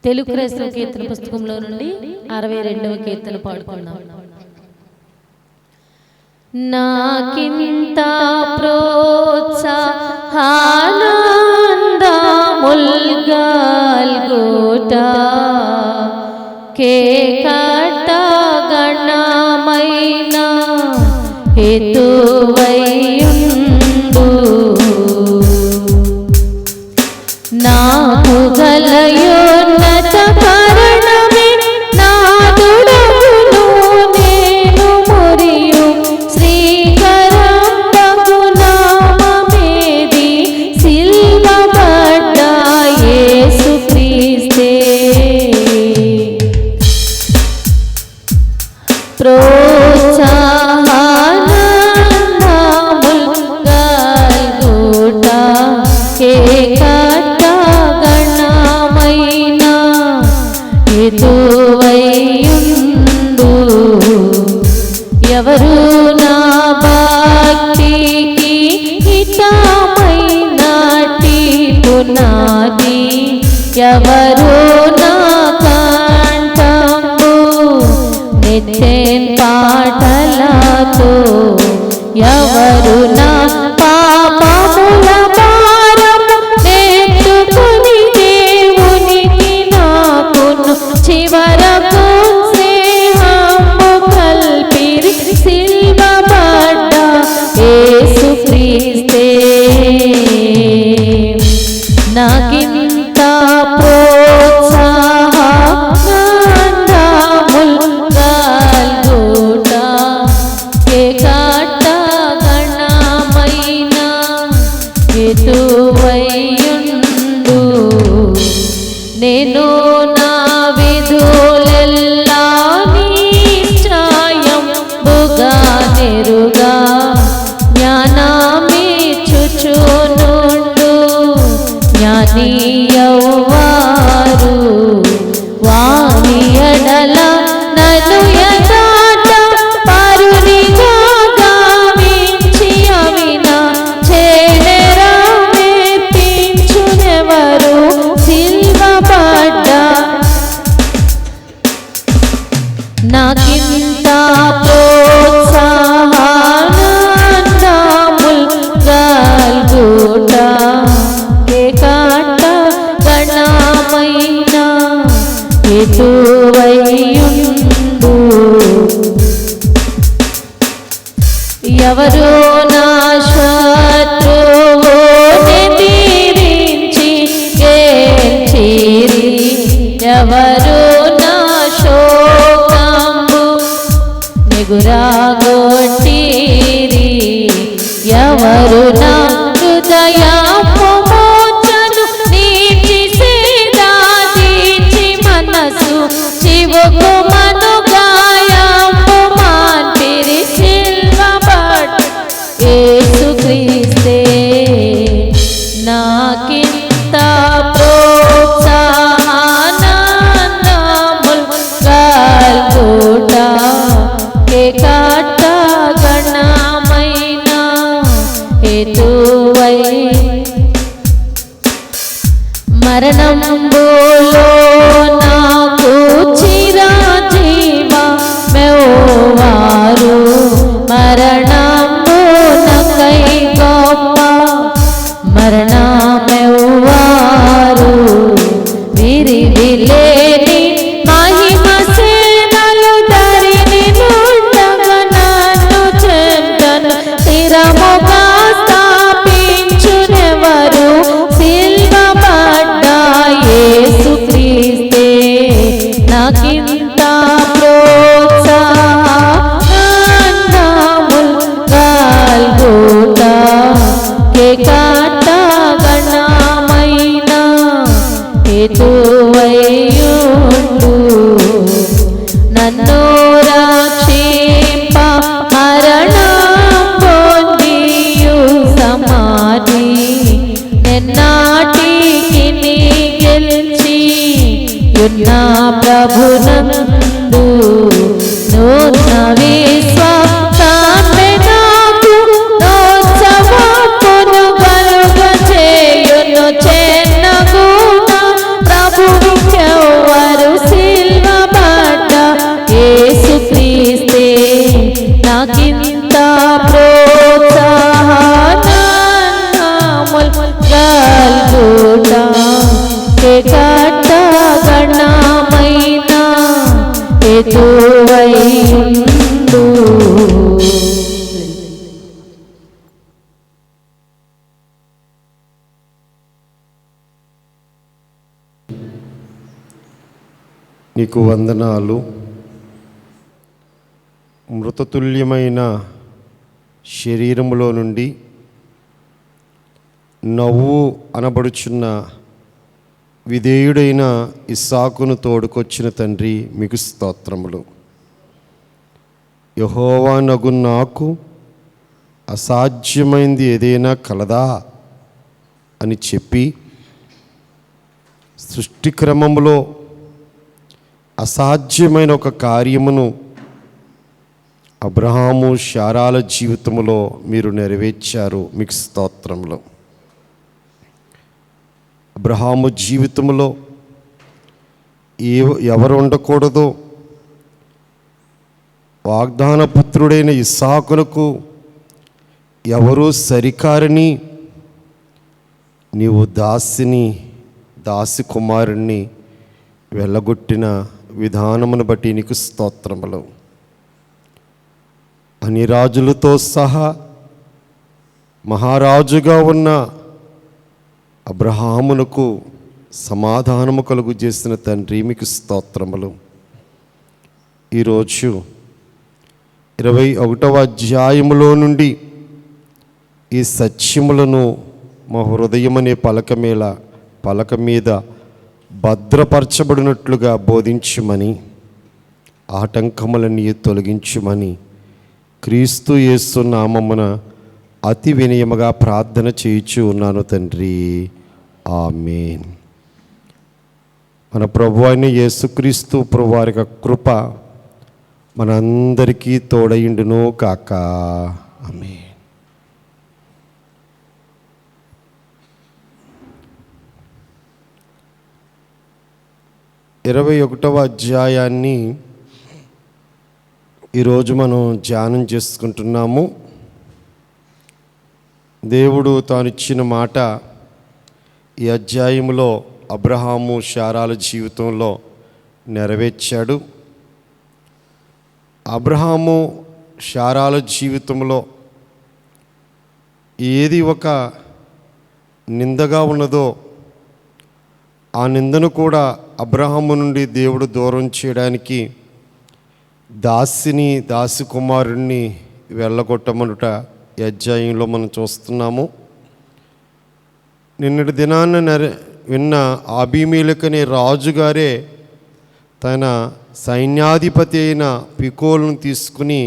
తెలుగు క్రైస్తవ కీర్తన పుస్తకంలో నుండి 62వ కీర్తన పాడుకుందాం. నాకింత ప్రోత్సాహానందముల్గల్గుట కేకట గణమైన హేతువైయుండు నాకు గలయోన్నత కారణమే నాదుడమును నేను మురియు శ్రీకరంబగు నామమేది సిల్వబడ్డ యేసు క్రీస్తే ప్రోత్సాహనందముల్గల్గుట కేకట గణమైన హేతువైయుండు ఎవరు నా భక్తికి హితమైనటి పునాది ఎవరు నా కంఠంబు నెత్తెన్ పాటలతో ఎవరు నా పాపముల భారము నెత్తుకుని దేవునికి నాకును చివరకు స్నేహము కల్పిరి సిల్వబడ్డ యేసు క్రీస్తే నాకింత ప్రోత్సాహనందముల్గల్గుట కేకట గణమైన హేతువైయుండు నేను నా విధులెల్లా నిశ్చయంబుగా నెరుగా జ్ఞానమిచ్చుచునుండు జ్ఞానీయవారు వాని ఎడల నన్ను యథార్థ పరునిగా గావించి అవిన చేనెరా నేర్పించునెవరు సిల్వబడ్డ నాకింత ప్రోత్సాహనందముల్గల్గుట కేకట గణమైన హేతువైయుండు ఎవరు నా శత్రువు ఎదిరించి గెలిచిరి ఎవరు నా శోకంబు నిగురాగొట్టిరి ఎవరు నా హృదయము మోచను నీచి సేదాదీచి మనసు చివుకు మను గాయము మాన్పిరి సిల్వబడ్డ యేసు క్రీస్తే నాకింత ప్రోత్సాహనందముల్గల్గుట కేకట గణమైన హేతువై మరణంబులో నాకు చిరజీవమెవ్వారు మరణంబునకై గొప్ప మరణమెవ్వారు విరివిలేని మహిమ సేనలు ధరిని నుండగా నన్ను చెంతను స్థిరముగా స్థాపించునెవరు సిల్వబడ్డ యేసు క్రీస్తే నాకింత ప్రోత్సాహనందముల్గల్గుట కేకట గణమైన హేతువైయుండు నన్ను రక్షింప మరణం పొందియు సమాధి నిన్నాటికి నీ గెలిచి యున్న ప్రభునందు నూతన విశ్వాసాన్ని నాకు నోత్సవమును కలుగచేయును చెన్నగుణ ప్రభువు నీకు వందనాలు. మృతతుల్యమైన శరీరములో నుండి నవ్వు అనబడుచున్న విధేయుడైన ఇస్సాకును తోడుకొచ్చిన తండ్రి, మీకు స్తోత్రములు. యెహోవా నగు నాకు అసాధ్యమైంది ఏదైనా కలదా అని చెప్పి సృష్టి క్రమంలో అసాధ్యమైన ఒక కార్యమును అబ్రహాము శారాల జీవితంలో మీరు నెరవేర్చారు. మీకు స్తోత్రములు. అబ్రహాము జీవితంలో ఎవరు ఉండకూడదో వాగ్దాన పుత్రుడైన ఇస్సాకునకు ఎవరూ సరికారని నీవు దాసి కుమారుణ్ణి వెళ్ళగొట్టిన విధానమును బట్టి నీకు స్తోత్రములు. అన్ని రాజులతో సహా మహారాజుగా ఉన్న అబ్రహామునకు సమాధానము కలుగు చేసిన తండ్రి, మీకు స్తోత్రములు. ఈరోజు 21వ అధ్యాయములో నుండి ఈ సత్యములను మా హృదయమనే పలక మీద భద్రపరచబడినట్లుగా బోధించుమని, ఆటంకములన్నీ తొలగించుమని క్రీస్తు యేసు నామమున అతి వినయముగా ప్రార్థన చేయుచు ఉన్నాను తండ్రి. ఆమేన్. మన ప్రభు అయిన యేసుక్రీస్తు ప్రభువారి యొక్క కృప మనందరికీ తోడయుండును కాక. ఆమేన్. ఇరవై 21వ అధ్యాయాన్ని ఈరోజు మనం ధ్యానం చేసుకుంటున్నాము. దేవుడు తానిచ్చిన మాట ఈ అధ్యాయంలో అబ్రహాము శారాల జీవితంలో నెరవేర్చాడు. అబ్రహాము శారాల జీవితంలో ఏది ఒక నిందగా ఉన్నదో ఆ నిందను కూడా అబ్రహాము నుండి దేవుడు దూరం చేయడానికి దాసి కుమారుణ్ణి వెళ్ళగొట్టమనుట ఈ అధ్యాయంలో మనం చూస్తున్నాము. నిన్నటి దినాన్న విన్న అబీమెలెకు అనే రాజుగారే తన సైన్యాధిపతి అయిన పికోలును తీసుకుని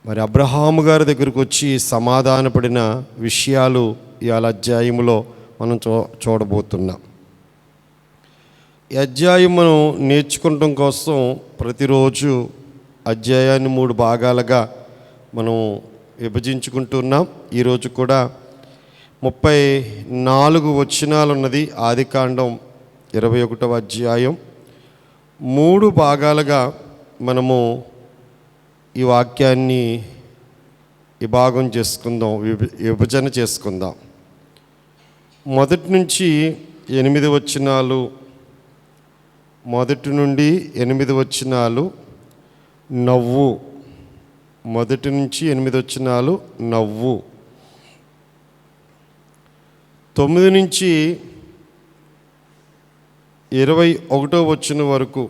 మరి అబ్రహాము గారి దగ్గరకు వచ్చి సమాధానపడిన విషయాలు ఇవాళ అధ్యాయంలో మనం చూడబోతున్నాం. ఈ అధ్యాయం మనం నేర్చుకోవటం కోసం ప్రతిరోజు అధ్యాయాన్ని 3 భాగాలుగా మనం విభజించుకుంటున్నాం. ఈరోజు కూడా 34 వచనాలు ఉన్నది. ఆదికాండం 21వ అధ్యాయం 3 భాగాలుగా మనము ఈ వాక్యాన్ని విభాగం చేసుకుందాం, విభజన చేసుకుందాం. మొదటి నుంచి 8 వచనాలు, మొదటి నుండి 8 వచనాలు నవ్వు. మొదటి నుంచి 8 వచనాలు నవ్వు. 9 నుంచి 21వ వచనం వరకు,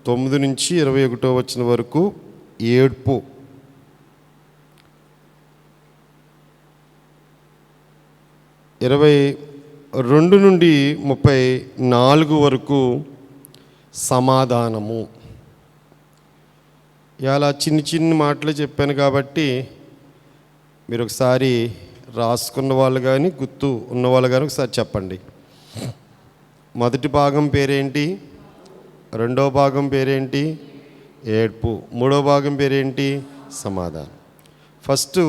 9 నుంచి 21వ వచనం వరకు ఏడ్పు. 22 నుండి 34 వరకు సమాధానము. ఇలా చిన్ని మాటలు చెప్పాను కాబట్టి మీరు ఒకసారి రాసుకున్న వాళ్ళు కానీ గుర్తు ఉన్నవాళ్ళు కానీ ఒకసారి చెప్పండి. మొదటి భాగం పేరేంటి? రెండవ భాగం పేరేంటి? ఏడ్పు. మూడవ భాగం పేరేంటి? సమాధానం. ఫస్ట్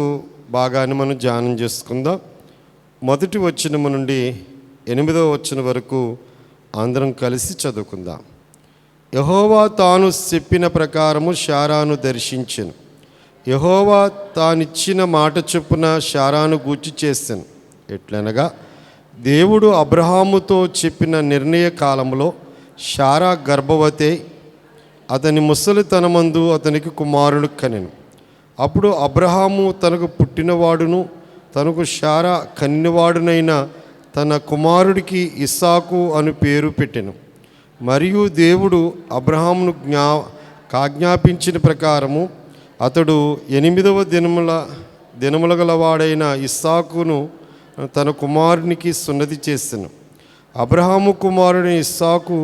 భాగాన్ని మనం ధ్యానం చేసుకుందాం. మొదటి వచనము నుండి 8వ వచనం వరకు అందరం కలిసి చదువుకుందాం. యెహోవా తాను చెప్పిన ప్రకారము శారాను దర్శించెను. యెహోవా తానిచ్చిన మాట చొప్పున శారాను గూర్చి చేశాను. ఎట్లనగా దేవుడు అబ్రహాముతో చెప్పిన నిర్ణయ కాలంలో శారా గర్భవతి అతని ముసలితనమందు అతనికి కుమారుడు కనెను. అప్పుడు అబ్రహాము తనకు పుట్టినవాడును తనకు శారా కన్నివాడునైన తన కుమారుడికి ఇస్సాకు అని పేరు పెట్టెను. మరియు దేవుడు అబ్రహామును ఆజ్ఞాపించిన ప్రకారము అతడు 8వ దినముల గలవాడైన ఇస్సాకును తన కుమారునికి సున్నతి చేసెను. అబ్రహాము కుమారుడైన ఇస్సాకు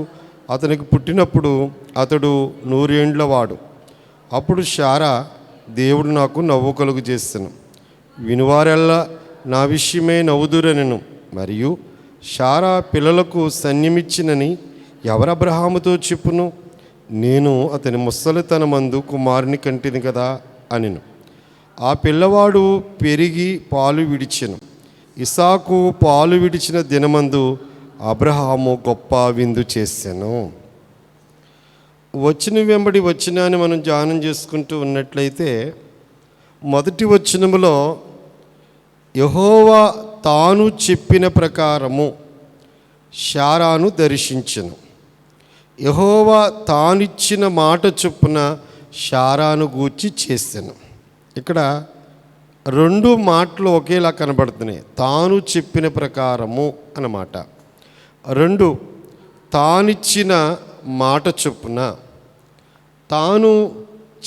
అతనికి పుట్టినప్పుడు అతడు 100 ఏండ్లవాడు. అప్పుడు శారా, దేవుడు నాకు నవ్వు కలుగు చేసెను, వినువారెల్లా నా విషయమే నవ్వుదురనెను. మరియు శారా పిల్లలకు సన్యమిచ్చినని ఎవరు అబ్రహాముతో చెప్పును? నేను అతని ముసలితనమందు కుమారుని కంటిని కదా అనెను. ఆ పిల్లవాడు పెరిగి పాలు విడిచెను. ఇస్సాకు పాలు విడిచిన దినమందు అబ్రహాము గొప్ప విందు చేసెను. వచనం వెంబడి వచనాన్ని మనం ధ్యానం చేసుకుంటూ ఉన్నట్లయితే, మొదటి వచనములో యెహోవా తాను చెప్పిన ప్రకారము శారాను దర్శించెను. యెహోవా తానిచ్చిన మాట చొప్పున శారాను గూర్చి చేసెను. ఇక్కడ 2 మాటలు ఒకేలా కనబడుతున్నాయి. తాను చెప్పిన ప్రకారము అన్నమాట. 2 తానిచ్చిన మాట చొప్పున. తాను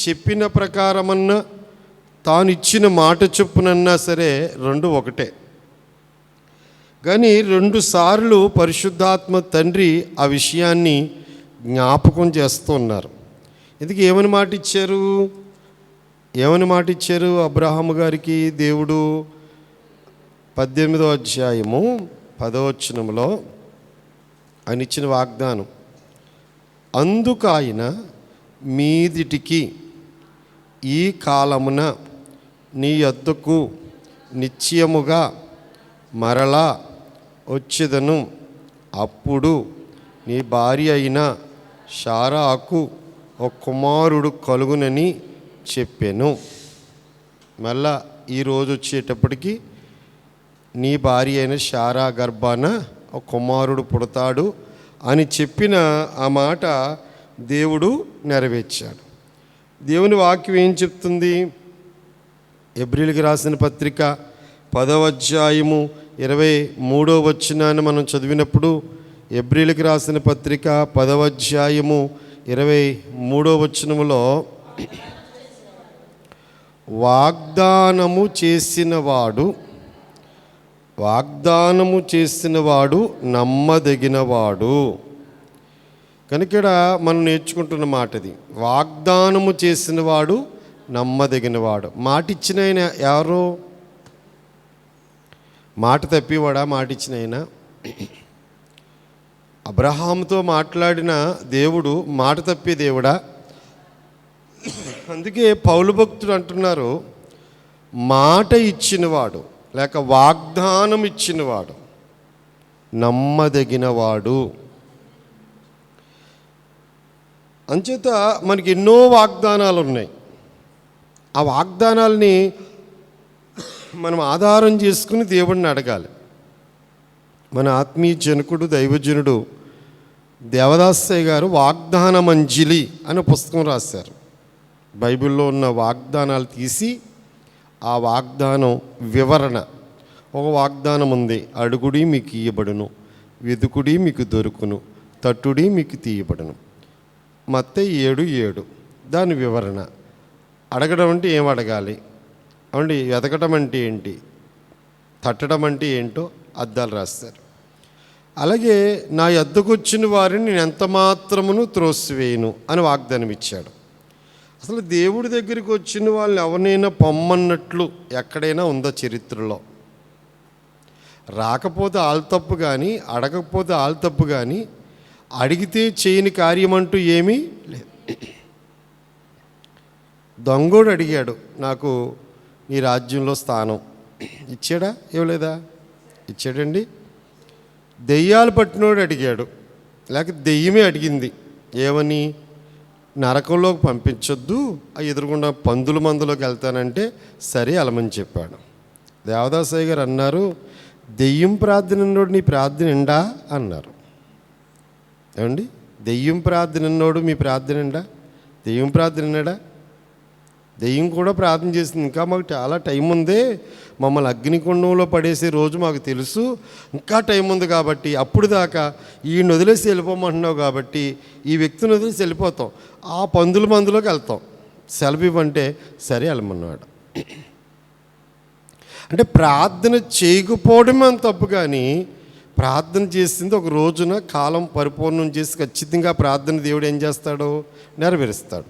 చెప్పిన ప్రకారమన్నా తాను ఇచ్చిన మాట చొప్పునన్నా సరే 2 ఒకటే. కానీ 2 సార్లు పరిశుద్ధాత్మ తండ్రి ఆ విషయాన్ని జ్ఞాపకం చేస్తూ ఉన్నారు. ఇందుకు ఏమని మాట ఇచ్చారు అబ్రహాము గారికి దేవుడు? 18వ అధ్యాయము 10వ వచనంలో ఆయన ఇచ్చిన వాగ్దానం, అందుకు ఆయన మీదిటికి ఈ కాలమున నీ యొద్దకు నిశ్చయముగా మరలా వచ్చెదను, అప్పుడు నీ భార్య అయిన శారాకు ఒక కుమారుడు కలుగునని చెప్పాను. మళ్ళా ఈరోజు వచ్చేటప్పటికి నీ భార్య అయిన శారా గర్భాన ఒక కుమారుడు పుడతాడు అని చెప్పిన ఆ మాట దేవుడు నెరవేర్చాడు. దేవుని వాక్యం ఏం చెప్తుంది? హెబ్రీయులకు రాసిన పత్రిక 10వ అధ్యాయము 23వ వచనాన్ని మనం చదివినప్పుడు, హెబ్రీయులకు రాసిన పత్రిక 10వ అధ్యాయము 23వ వచనములో, వాగ్దానము చేసినవాడు నమ్మదగినవాడు. కనుక ఇక్కడ మనం నేర్చుకుంటున్న మాట ఇది. వాగ్దానము చేసినవాడు నమ్మదగినవాడు. మాట ఇచ్చిన ఆయన ఎవరు? మాట తప్పివాడా? మాట ఇచ్చిన ఆయన అబ్రహాముతో మాట్లాడిన దేవుడు మాట తప్పే దేవుడా? అందుకే పౌలు భక్తుడు అంటున్నారు, మాట ఇచ్చినవాడు లేక వాగ్దానం ఇచ్చినవాడు నమ్మదగినవాడు. అంచేత మనకి ఎన్నో వాగ్దానాలు ఉన్నాయి. ఆ వాగ్దానాలని మనం ఆధారం చేసుకుని దేవుడిని అడగాలి. మన ఆత్మీయ జనకుడు దైవజనుడు దేవదాసయ్య గారు వాగ్దాన మంజిలి అనే పుస్తకం రాశారు. బైబిల్లో ఉన్న వాగ్దానాలు తీసి ఆ వాగ్దానం వివరణ. ఒక వాగ్దానం ఉంది, అడుగుడి మీకు ఇయ్యబడును, వెదుకుడి మీకు దొరుకును, తట్టుడి మీకు తీయబడును. మత్తయి 7:7 దాని వివరణ. అడగడం అంటే ఏం అడగాలి అవండి, వెతకడం అంటే ఏంటి, తట్టడం అంటే ఏంటో అద్దాలు రాస్తారు. అలాగే నా యొద్దకు వచ్చిన వారిని నేను ఎంత మాత్రమును త్రోసివేయను అని వాగ్దానం ఇచ్చాడు. అసలు దేవుడి దగ్గరికి వచ్చిన వాళ్ళని ఎవరినైనా పొమ్మన్నట్లు ఎక్కడైనా ఉందో చరిత్రలో? రాకపోతే ఆళ్ళ తప్పు కానీ, అడగకపోతే ఆళ్ళ తప్పు కానీ, అడిగితే చేయని కార్యం అంటూ ఏమీ లేదు. దొంగోడు అడిగాడు, నాకు నీ రాజ్యంలో స్థానం ఇచ్చాడా? ఇవ్వలేదా? ఇచ్చాడండి. దెయ్యాలు పట్టినోడు అడిగాడు, లేక దెయ్యమే అడిగింది ఏమని? నరకంలోకి పంపించొద్దు, ఆ ఎదురుగుండా పందుల మందులోకి వెళ్తానంటే సరే వెళ్ళమని చెప్పాడు. దేవదాసయ్య గారు అన్నారు, దెయ్యం ప్రార్థన ఉన్నోడు నీ ప్రార్థన ఎండా అన్నారు. ఏమండి, దెయ్యం ప్రార్థన ఉన్నోడు మీ ప్రార్థన ఎండా? దెయ్యం ప్రార్థన విన్నాడా? దెయ్యం కూడా ప్రార్థన చేసింది, ఇంకా మాకు చాలా టైం ఉంది, మమ్మల్ని అగ్నికుండంలో పడేసే రోజు మాకు తెలుసు, ఇంకా టైం ఉంది కాబట్టి అప్పుడు దాకా ఈయన వదిలేసి వెళ్ళిపోమంటున్నావు కాబట్టి ఈ వ్యక్తిని వదిలేసి వెళ్ళిపోతాం, ఆ పందుల మందులోకి వెళ్తాం, సెలవు ఇవ్వంటే సరే వెళ్ళమన్నాడు. అంటే ప్రార్థన చేయకపోవడమే అంత తప్పు, కానీ ప్రార్థన చేసింది ఒక రోజున కాలం పరిపూర్ణం చేసి ఖచ్చితంగా ప్రార్థన దేవుడు ఏం చేస్తాడో నెరవేరుస్తాడు.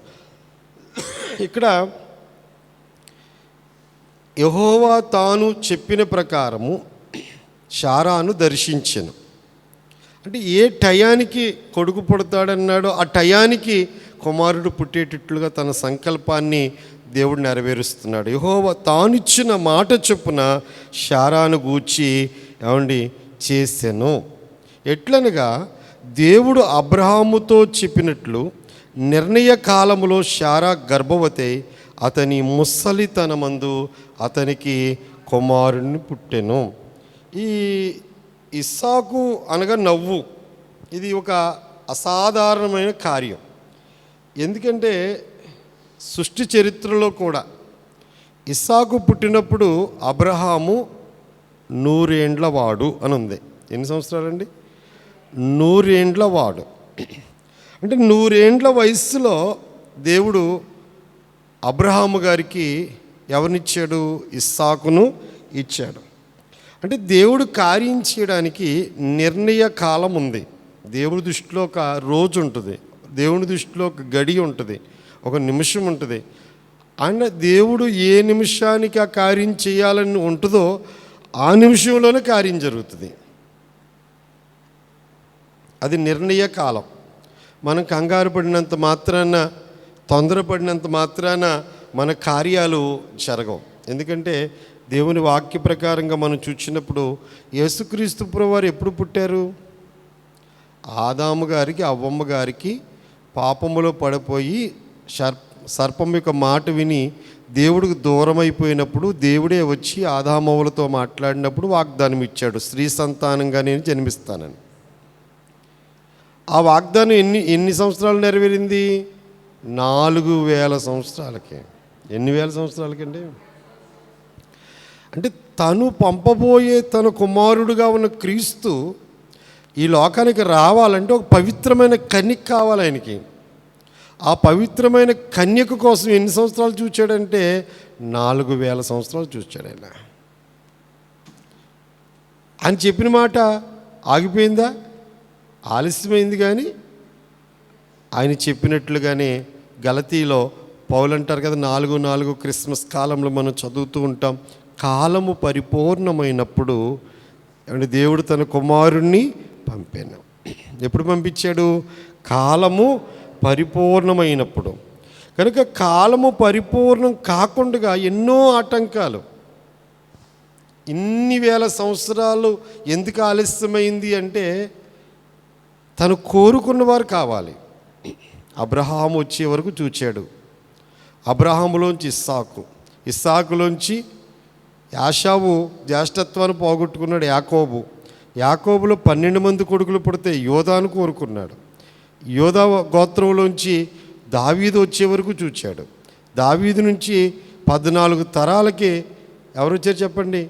ఇక్కడ యెహోవా తాను చెప్పిన ప్రకారము శారాను దర్శించెను. అంటే ఏ టయానికి కొడుకు పుడతాడన్నాడో ఆ టయానికి కుమారుడు పుట్టేటట్లుగా తన సంకల్పాన్ని దేవుడు నెరవేరుస్తున్నాడు. యెహోవా తానిచ్చిన మాట చొప్పున శారాను గూర్చి ఏమండి చేసెను. ఎట్లనగా దేవుడు అబ్రహాముతో చెప్పినట్లు నిర్ణయ కాలములో శారా గర్భవతి అతని ముసలితనమందు అతనికి కుమారుని పుట్టెను. ఈ ఇస్సాకు అనగా నవ్వు, ఇది ఒక అసాధారణమైన కార్యం. ఎందుకంటే సృష్టి చరిత్రలో కూడా ఇస్సాకు పుట్టినప్పుడు అబ్రహాము 100 ఏండ్ల వాడు అని ఉంది. ఎన్ని సంవత్సరాలండి? 100 ఏండ్ల వాడు. అంటే 100 ఏండ్ల వయస్సులో దేవుడు అబ్రహాము గారికి ఎవరినిచ్చాడు? ఇస్సాకును ఇచ్చాడు. అంటే దేవుడు కార్యం చేయడానికి నిర్ణయ కాలం ఉంది. దేవుడి దృష్టిలో ఒక రోజు ఉంటుంది, దేవుని దృష్టిలో ఒక గడి ఉంటుంది, ఒక నిమిషం ఉంటుంది. ఆయన దేవుడు ఏ నిమిషానికి ఆ కార్యం చేయాలని ఉంటుందో ఆ నిమిషంలోనే కార్యం జరుగుతుంది. అది నిర్ణయ కాలం. మనం కంగారు పడినంత మాత్రాన, తొందరపడినంత మాత్రాన మన కార్యాలు జరగవు. ఎందుకంటే దేవుని వాక్య ప్రకారంగా మనం చూసినప్పుడు యేసుక్రీస్తు ప్రభువారు ఎప్పుడు పుట్టారు? ఆదాము గారికి అవ్వమ్మ గారికి పాపములో పడిపోయి సర్పం యొక్క మాట విని దేవుడికి దూరం అయిపోయినప్పుడు దేవుడే వచ్చి ఆదామవ్వలతో మాట్లాడినప్పుడు వాగ్దానం ఇచ్చాడు, స్త్రీ సంతానంగా నేను జన్మిస్తానని. ఆ వాగ్దానం ఎన్ని సంవత్సరాలు నెరవేరింది? 4000 సంవత్సరాలకి. ఎన్ని వేల సంవత్సరాలకండి? అంటే తను పంపబోయే తన కుమారుడుగా ఉన్న క్రీస్తు ఈ లోకానికి రావాలంటే ఒక పవిత్రమైన కన్యక కావాలి ఆయనకి. ఆ పవిత్రమైన కన్యక కోసం ఎన్ని సంవత్సరాలు చూచాడంటే 4000 సంవత్సరాలు చూచాడు ఆయన. ఆయన చెప్పిన మాట ఆగిపోయిందా? ఆలస్యమైంది, కానీ ఆయన చెప్పినట్లుగానే గలతీలో పౌలు అంటారు కదా, 4 క్రిస్మస్ కాలంలో మనం చదువుతూ ఉంటాం, కాలము పరిపూర్ణమైనప్పుడు దేవుడు తన కుమారుణ్ణి పంపాను. ఎప్పుడు పంపించాడు? కాలము పరిపూర్ణమైనప్పుడు. కనుక కాలము పరిపూర్ణం కాకుండా ఎన్నో ఆటంకాలు. ఇన్ని వేల సంవత్సరాలు ఎందుకు ఆలస్యమైంది అంటే తను కోరుకున్నవారు కావాలి. అబ్రహాము వచ్చే వరకు చూచాడు. అబ్రహాములోంచి ఇస్సాకు, ఇస్సాకులోంచి యాషావు జ్యేష్ఠత్వాన్ని పోగొట్టుకున్నాడు యాకోబులో 12 మంది కొడుకులు పుడితే యోధాను కోరుకున్నాడు. యోధా గోత్రంలోంచి దావీదు వచ్చే వరకు చూచాడు. దావీదు నుంచి 14 తరాలకి ఎవరు వచ్చారు చెప్పండి?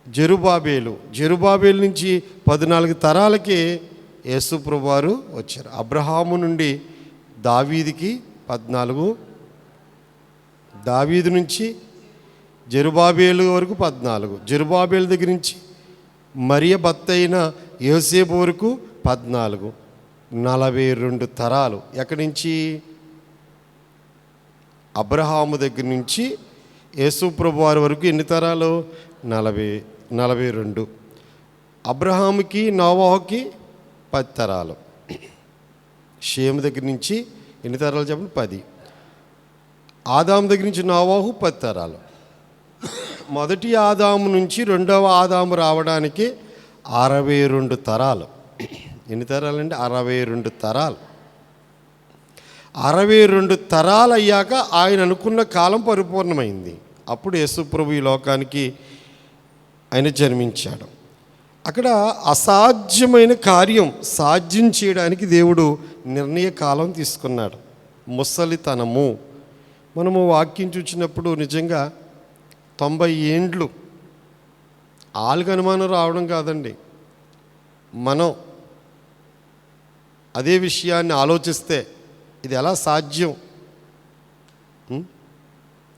జెరుబాబేలు నుంచి 14 తరాలకి యేసు ప్రభువారు వచ్చారు. అబ్రహాము నుండి దావీదుకి 14, దావీదు నుంచి జెరుబాబేలు వరకు 14, జెరుబాబేలు దగ్గర నుంచి మరియ భర్త అయిన యోసేపు వరకు 14, 42 తరాలు. ఎక్కడి నుంచి? అబ్రహాము దగ్గర నుంచి యేసు ప్రభువారి వరకు ఎన్ని తరాలు? 42. అబ్రహాముకి నోవాహుకి 10 తరాలు. షేము దగ్గర నుంచి ఎన్ని తరాలు చెప్పండి? 10. ఆదాము దగ్గర నుంచి నోవాహు 10 తరాలు. మొదటి ఆదాము నుంచి రెండవ ఆదాము రావడానికి 62 తరాలు. ఎన్ని తరాలండి? 62 తరాలు. 62 తరాలు అయ్యాక ఆయన అనుకున్న కాలం పరిపూర్ణమైంది. అప్పుడు యేసు ప్రభు ఈ లోకానికి ఆయన జన్మించాడు. అక్కడ అసాధ్యమైన కార్యం సాధ్యం చేయడానికి దేవుడు నిర్ణయ కాలం తీసుకున్నాడు. ముసలితనము. మనము వాక్యం చూసినప్పుడు నిజంగా 90 ఏండ్లు ఆళ్ళకు అనుమానం రావడం కాదండి, మనం అదే విషయాన్ని ఆలోచిస్తే ఇది ఎలా సాధ్యం?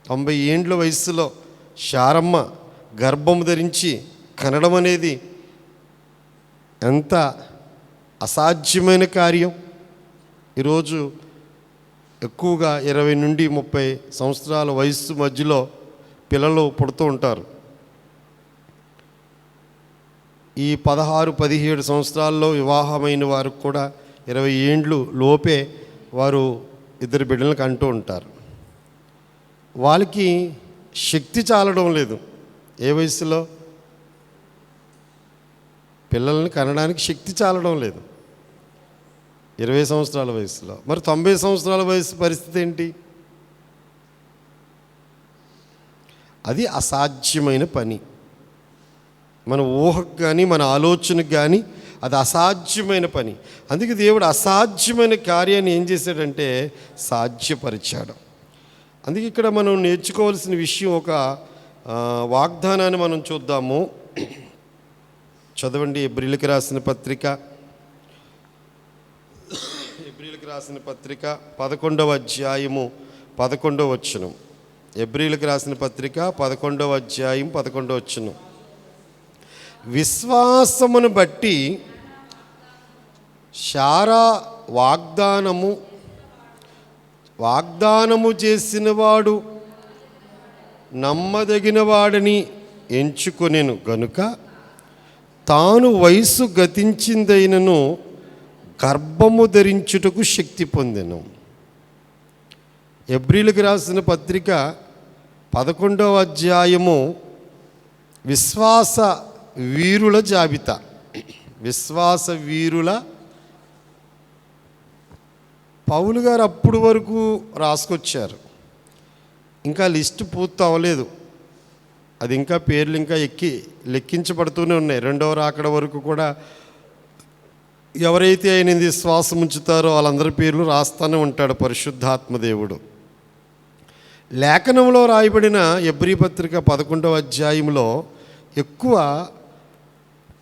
90 ఏండ్ల వయసులో శారమ్మ గర్భము ధరించి కనడం అనేది ఎంత అసాధ్యమైన కార్యం. ఈరోజు ఎక్కువగా 20 నుండి 30 సంవత్సరాల వయసు మధ్యలో పిల్లలు పుడుతూ ఉంటారు. ఈ 16-17 సంవత్సరాల్లో వివాహమైన వారు కూడా 20 ఏండ్లు లోపే వారు 2 బిడ్డలను కంటూ ఉంటారు. వాళ్ళకి శక్తి చాలడం లేదు. ఏ వయసులో పిల్లల్ని కనడానికి శక్తి చాలడం లేదు. 20 సంవత్సరాల వయసులో. మరి 90 సంవత్సరాల వయసు పరిస్థితి ఏంటి? అది అసాధ్యమైన పని. మన ఊహకు కానీ మన ఆలోచనకు కానీ అది అసాధ్యమైన పని. అందుకే దేవుడు అసాధ్యమైన కార్యాన్ని ఏం చేశాడంటే సాధ్యపరిచాడు. అందుకే ఇక్కడ మనం నేర్చుకోవాల్సిన విషయం ఒక వాగ్దానాన్ని మనం చూద్దాము. చదవండి ఎబ్రీయులకు రాసిన పత్రిక 11వ అధ్యాయము 11వ వచనం. ఎబ్రీయులకు రాసిన పత్రిక 11వ అధ్యాయం 11వ వచనం. విశ్వాసమును బట్టి శారా వాగ్దానము చేసినవాడు నమ్మదగినవాడని ఎంచుకొనెను గనుక తాను వయసు గతించిందైనను గర్భము ధరించుటకు శక్తి పొందెను. ఎబ్రీయులకు రాసిన పత్రిక 11వ అధ్యాయము విశ్వాస వీరుల జాబితా. విశ్వాస వీరుల పౌలు గారు అప్పుడు వరకు రాసుకొచ్చారు. ఇంకా లిస్ట్ పూర్తి అవ్వలేదు. అది ఇంకా పేర్లు ఇంకా లెక్కించబడుతూనే ఉన్నాయి. 2వ రాకడ వరకు కూడా ఎవరైతే ఆయన విశ్వాసం ఉంచుతారో వాళ్ళందరి పేర్లు రాస్తూనే ఉంటాడు పరిశుద్ధాత్మదేవుడు. లేఖనంలో రాయబడిన ఎబ్రీ పత్రిక 11వ అధ్యాయంలో ఎక్కువ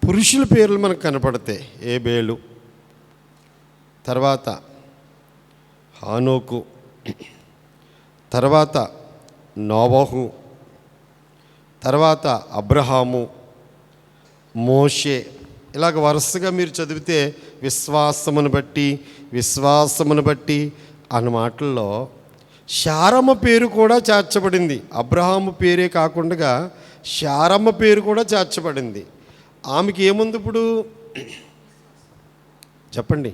పురుషుల పేర్లు మనకు కనపడతాయి. ఏబేలు, తర్వాత హానోకు, తర్వాత నోవహు, తర్వాత అబ్రహాము, మోషే. ఇలాగ వరుసగా మీరు చదివితే విశ్వాసమును బట్టి అన్న మాటల్లో శారమ్మ పేరు కూడా చేర్చబడింది. అబ్రహాము పేరే కాకుండా శారమ్మ పేరు కూడా చేర్చబడింది. ఆమెకి ఏముంది ఇప్పుడు చెప్పండి?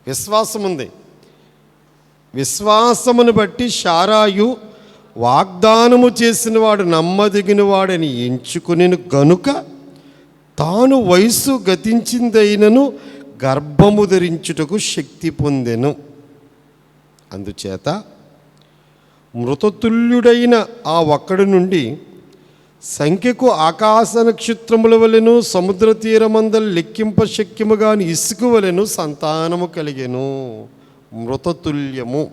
విశ్వాసం ఉంది. విశ్వాసమును బట్టి శారాయు వాగ్దానము చేసిన వాడు నమ్మదగినవాడని ఎంచుకునేను గనుక తాను వయసు గతించిందైనను గర్భము ధరించుటకు శక్తి పొందెను. అందుచేత మృతతుల్యుడైన ఆ ఒక్కడి నుండి సంఖ్యకు ఆకాశ నక్షత్రముల వలెను సముద్ర తీరమందలు లెక్కింప శక్యముగాని ఇసుక వలెను సంతానము కలిగెను. మృతతుల్యము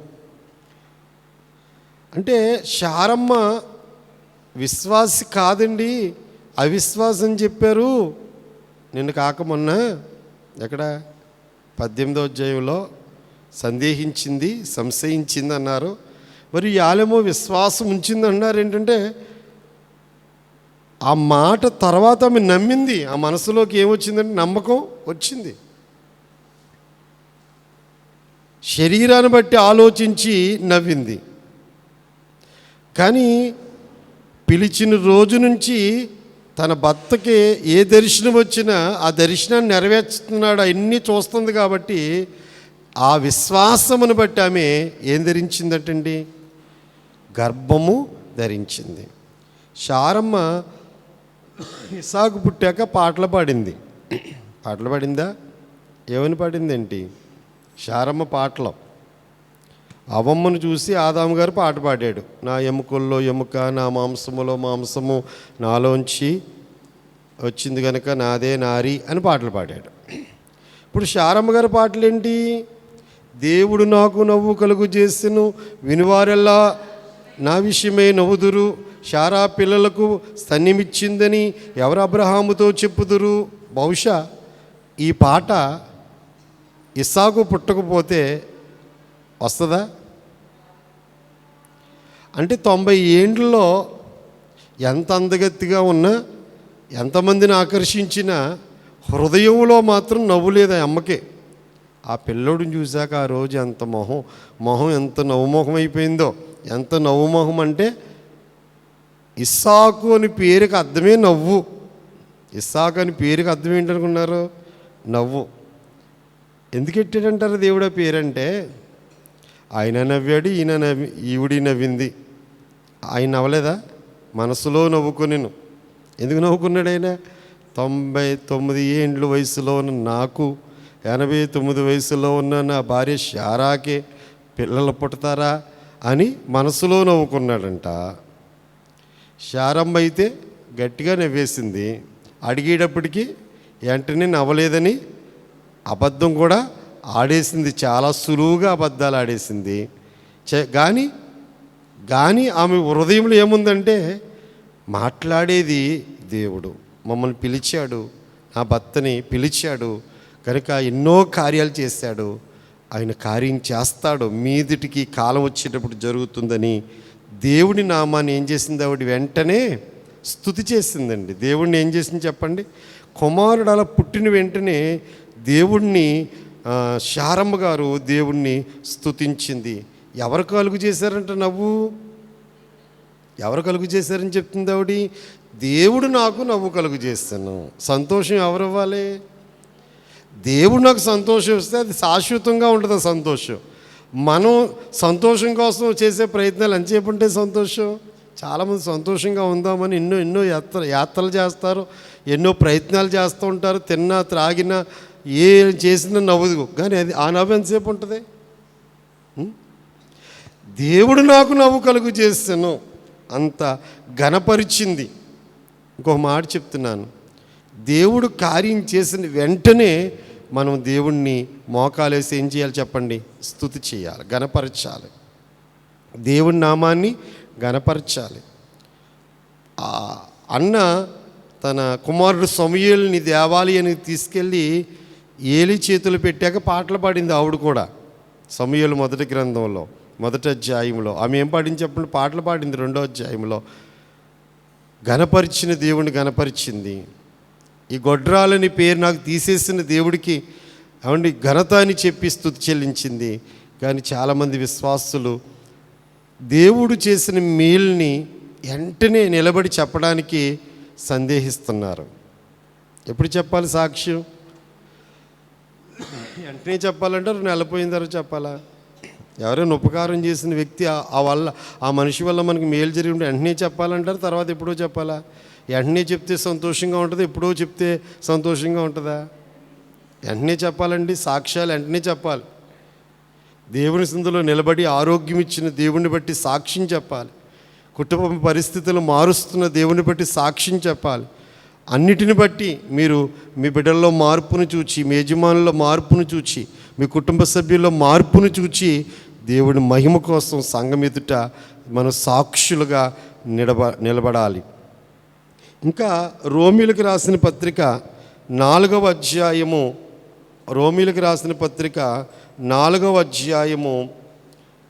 అంటే శారమ్మ విశ్వాసి కాదండి, అవిశ్వాసం చెప్పారు. నిన్ను కాక మొన్న ఎక్కడ 18వ అధ్యాయంలో సంశయించింది అన్నారు. మరి యాలేమో విశ్వాసం ఉంచింది అన్నారు. ఏంటంటే ఆ మాట తర్వాత ఆమె నమ్మింది. ఆ మనసులోకి ఏమొచ్చిందంటే నమ్మకం వచ్చింది. శరీరాన్ని బట్టి ఆలోచించి నవ్వింది. కానీ పిలిచిన రోజు నుంచి తన భర్తకి ఏ దర్శనం వచ్చినా ఆ దర్శనాన్ని నెరవేర్చుతున్నాడు అన్నీ చూస్తుంది. కాబట్టి ఆ విశ్వాసమును బట్టి ఆమె ఏం ధరించిందటండి? గర్భము ధరించింది. శారమ్మ ఇసాకు పుట్టాక పాటలు పాడింది. పాటలు పాడిందా? ఏమని పాడిందేంటి? శారమ్మ పాటలు. అవమ్మను చూసి ఆదాము గారు పాట పాడాడు. నా ఎముకల్లో ఎముక, నా మాంసములో మాంసము నాలోంచి వచ్చింది కనుక నాదే నారి అని పాటలు పాడాడు. ఇప్పుడు శారమ్మ గారి పాటలేంటి? దేవుడు నాకు నవ్వు కలుగు చేసెను, వినివారెల్లా నా విషయమే నవ్వుదురు, శారా పిల్లలకు స్తన్యమిచ్చిందని ఎవరు అబ్రహాముతో చెప్పుదురు. బహుశా ఈ పాట ఇస్సాకు పుట్టకపోతే వస్తుందా? అంటే 90 ఏండ్లలో ఎంత అందగత్తిగా ఉన్నా, ఎంతమందిని ఆకర్షించినా హృదయంలో మాత్రం నవ్వు లేదు ఆ అమ్మకే. ఆ పిల్లోడిని చూశాక ఆ రోజు ఎంత మొహం ఎంత నవ్వుమొహం అయిపోయిందో. ఎంత నవ్వుమొహం అంటే ఇస్సాకు అని పేరుకి అర్థమే నవ్వు. ఇస్సాకు అని పేరుకి అర్థం ఏంటనుకున్నారు? నవ్వు. ఎందుకు ఎట్టాడంటారు దేవుడు ఆ పేరంటే? ఆయన నవ్వాడు, ఈవిడి నవ్వింది. ఆయన నవ్వలేదా? మనసులో నవ్వుకొనిను. ఎందుకు నవ్వుకున్నాడు ఆయన? 99 ఏండ్ల వయసులో ఉన్న నాకు, 89 వయసులో ఉన్న నా భార్య శారాకే పిల్లలు పుడతారా అని మనసులో నవ్వుకున్నాడంట. శారమ్మ అయితే గట్టిగా నవ్వేసింది. అడిగేటప్పటికి వెంటనే నవ్వలేదని అబద్ధం కూడా ఆడేసింది. చాలా సులువుగా అబద్ధాలు ఆడేసింది. కానీ ఆమె హృదయంలో ఏముందంటే, మాట్లాడేది దేవుడు. మమ్మల్ని పిలిచాడు, నా భర్తని పిలిచాడు కనుక ఎన్నో కార్యాలు చేశాడు. ఆయన కార్యం చేస్తాడు, మీదిటికి కాలం వచ్చేటప్పుడు జరుగుతుందని దేవుని నామాన్ని ఏం చేసింది ఆవిడ? వెంటనే స్తుతి చేసిందండి. దేవుడిని ఏం చేసింది చెప్పండి? కుమారుడు అలా పుట్టిన వెంటనే దేవుణ్ణి శారమ్మ గారు దేవుణ్ణి స్తుతించింది. ఎవరు కలుగు చేశారంట నవ్వు? ఎవరు కలుగు చేశారని చెప్తుంది ఆవిడ? దేవుడు నాకు నవ్వు కలుగు చేస్తాను. సంతోషం ఎవరు ఇవ్వాలి? దేవుడు నాకు సంతోషం ఇస్తే అది శాశ్వతంగా ఉంటుంది ఆ సంతోషం. మనం సంతోషం కోసం చేసే ప్రయత్నాలు ఎంతసేపు ఉంటే సంతోషం? చాలామంది సంతోషంగా ఉందామని ఎన్నో యాత్రలు చేస్తారు, ఎన్నో ప్రయత్నాలు చేస్తూ ఉంటారు. తిన్నా త్రాగినా ఏ చేసినా నవ్వుదు, కానీ అది ఆ నవ్వు ఎంతసేపు ఉంటుంది? దేవుడు నాకు నవ్వు కలుగు చేస్తాను అంత ఘనపరిచింది. ఇంకొక మాట చెప్తున్నాను, దేవుడు కార్యం చేసిన వెంటనే మనం దేవుణ్ణి మోకాలేసి ఏం చేయాలి చెప్పండి? స్తుతి చేయాలి, ఘనపరచాలి, దేవుని నామాన్ని ఘనపరచాలి. అన్న తన కుమారుడు సమూయేలుని దేవాలయానికి తీసుకెళ్ళి ఏలి చేతులు పెట్టాక పాటలు పాడింది ఆవిడ కూడా. సమూయేలు మొదటి గ్రంథంలో మొదటి అధ్యాయంలో ఆమె ఏం పాడింది చెప్పండి? పాటలు పాడింది. 2వ అధ్యాయంలో ఘనపరిచిన దేవుని ఘనపరిచింది. ఈ గొడ్రాలని పేరు నాకు తీసేసిన దేవుడికి అవండి ఘనత అని చెప్పి స్తుతి చెల్లించింది. కానీ చాలామంది విశ్వాసులు దేవుడు చేసిన మేలుని వెంటనే నిలబడి చెప్పడానికి సందేహిస్తున్నారు. ఎప్పుడు చెప్పాలి సాక్ష్యం? వెంటనే చెప్పాలంటారు, నెలపోయిన తర్వాత చెప్పాలా? ఎవరైనా ఉపకారం చేసిన వ్యక్తి ఆ మనిషి వల్ల మనకి మేలు జరిగి ఉంటే వెంటనే చెప్పాలంటారు, తర్వాత ఎప్పుడో చెప్పాలా? వెంటనే చెప్తే సంతోషంగా ఉంటుంది, ఎప్పుడో చెప్తే సంతోషంగా ఉంటుందా? వెంటనే చెప్పాలండి, సాక్ష్యాలు వెంటనే చెప్పాలి. దేవుని సందులో నిలబడి ఆరోగ్యం ఇచ్చిన దేవుని బట్టి సాక్ష్యం చెప్పాలి. కుటుంబ పరిస్థితులు మారుస్తున్న దేవుని బట్టి సాక్ష్యం చెప్పాలి. అన్నిటిని బట్టి మీరు మీ బిడ్డల్లో మార్పును చూచి, మీ యజమానుల్లో మార్పును చూచి, మీ కుటుంబ సభ్యుల్లో మార్పును చూచి దేవుని మహిమ కోసం సంఘం ఎదుట మనం సాక్షులుగా నిలబడాలి. ఇంకా రోమీలకు రాసిన పత్రిక 4వ అధ్యాయము, రోమీలకు రాసిన పత్రిక 4వ అధ్యాయము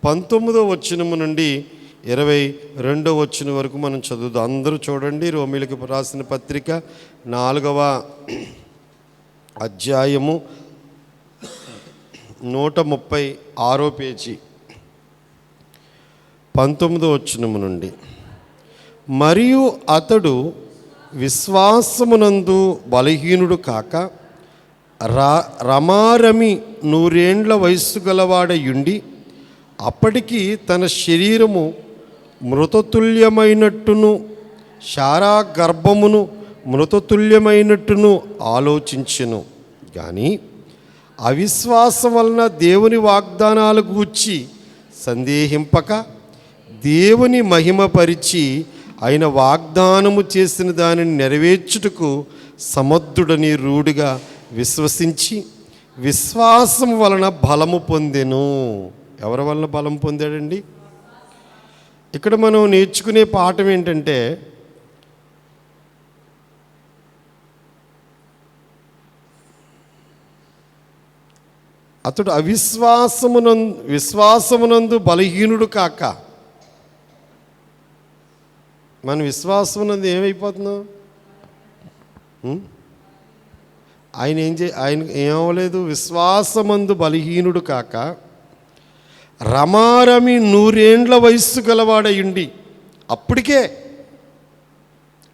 19వ వచనము నుండి 22వ వచనం వరకు మనం చదువుదాం. అందరూ చూడండి. రోమీలకు రాసిన పత్రిక 4వ అధ్యాయము 136వ పేజీ 19వ వచనము నుండి. మరియు అతడు విశ్వాసమునందు బలహీనుడు కాక రమారమి 100 ఏండ్ల వయస్సు గలవాడయుండి అప్పటికి తన శరీరము మృతతుల్యమైనట్టును శారా గర్భమును మృతతుల్యమైనట్టును ఆలోచించెను. కానీ అవిశ్వాసం వలన దేవుని వాగ్దానాలు గూర్చి సందేహింపక దేవుని మహిమపరిచి ఆయన వాగ్దానము చేసిన దానిని నెరవేర్చుటకు సమర్థుడని రూఢిగా విశ్వసించి విశ్వాసం వలన బలము పొందెను. ఎవరి వలన బలం పొందాడండి? ఇక్కడ మనం నేర్చుకునే పాఠం ఏంటంటే, అతడు విశ్వాసమునందు బలహీనుడు కాక. మన విశ్వాసమునందు ఏమైపోతున్నాం? ఆయన ఏమవలేదు, విశ్వాసమందు బలహీనుడు కాక రమారమి 100 ఏండ్ల వయస్సు గలవాడయుండి, అప్పటికే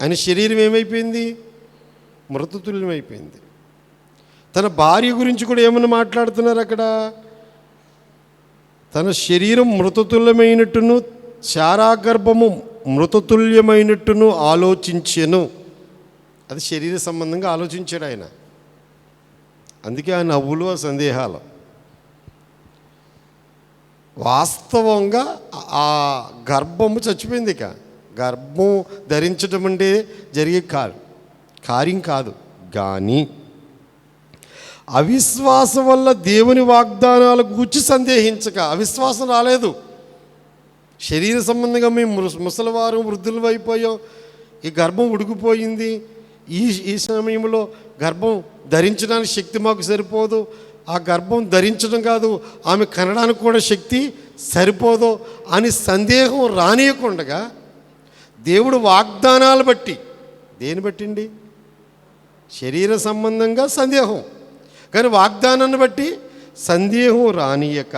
ఆయన శరీరం ఏమైపోయింది? మృతతుల్యమైపోయింది. తన భార్య గురించి కూడా ఏమని మాట్లాడుతున్నారు అక్కడ? తన శరీరం మృతతుల్యమైనట్టును శారాగర్భము మృతతుల్యమైనట్టును ఆలోచించెను. అది శరీర సంబంధంగా ఆలోచించాడు ఆయన. అందుకే ఆ నవ్వులు, ఆ సందేహాలు. వాస్తవంగా ఆ గర్భము చచ్చిపోయింది. ఇక గర్భం ధరించడం అంటే జరిగే కార్యం కాదు. కానీ అవిశ్వాసం వల్ల దేవుని వాగ్దానాల గూర్చి సందేహించక, అవిశ్వాసం రాలేదు. శరీర సంబంధంగా మేము ముసలివారు వృద్ధులు అయిపోయాం, ఈ గర్భం ఉడికిపోయింది, ఈ సమయంలో గర్భం ధరించడానికి శక్తి మాకు సరిపోదు, ఆ గర్భం ధరించడం కాదు ఆమె కనడానికి కూడా శక్తి సరిపోదు అని సందేహం రానియకుండగా దేవుడు వాగ్దానాలు బట్టి, దేని బట్టిండి? శరీర సంబంధంగా సందేహం, కానీ వాగ్దానాన్ని బట్టి సందేహం రానియక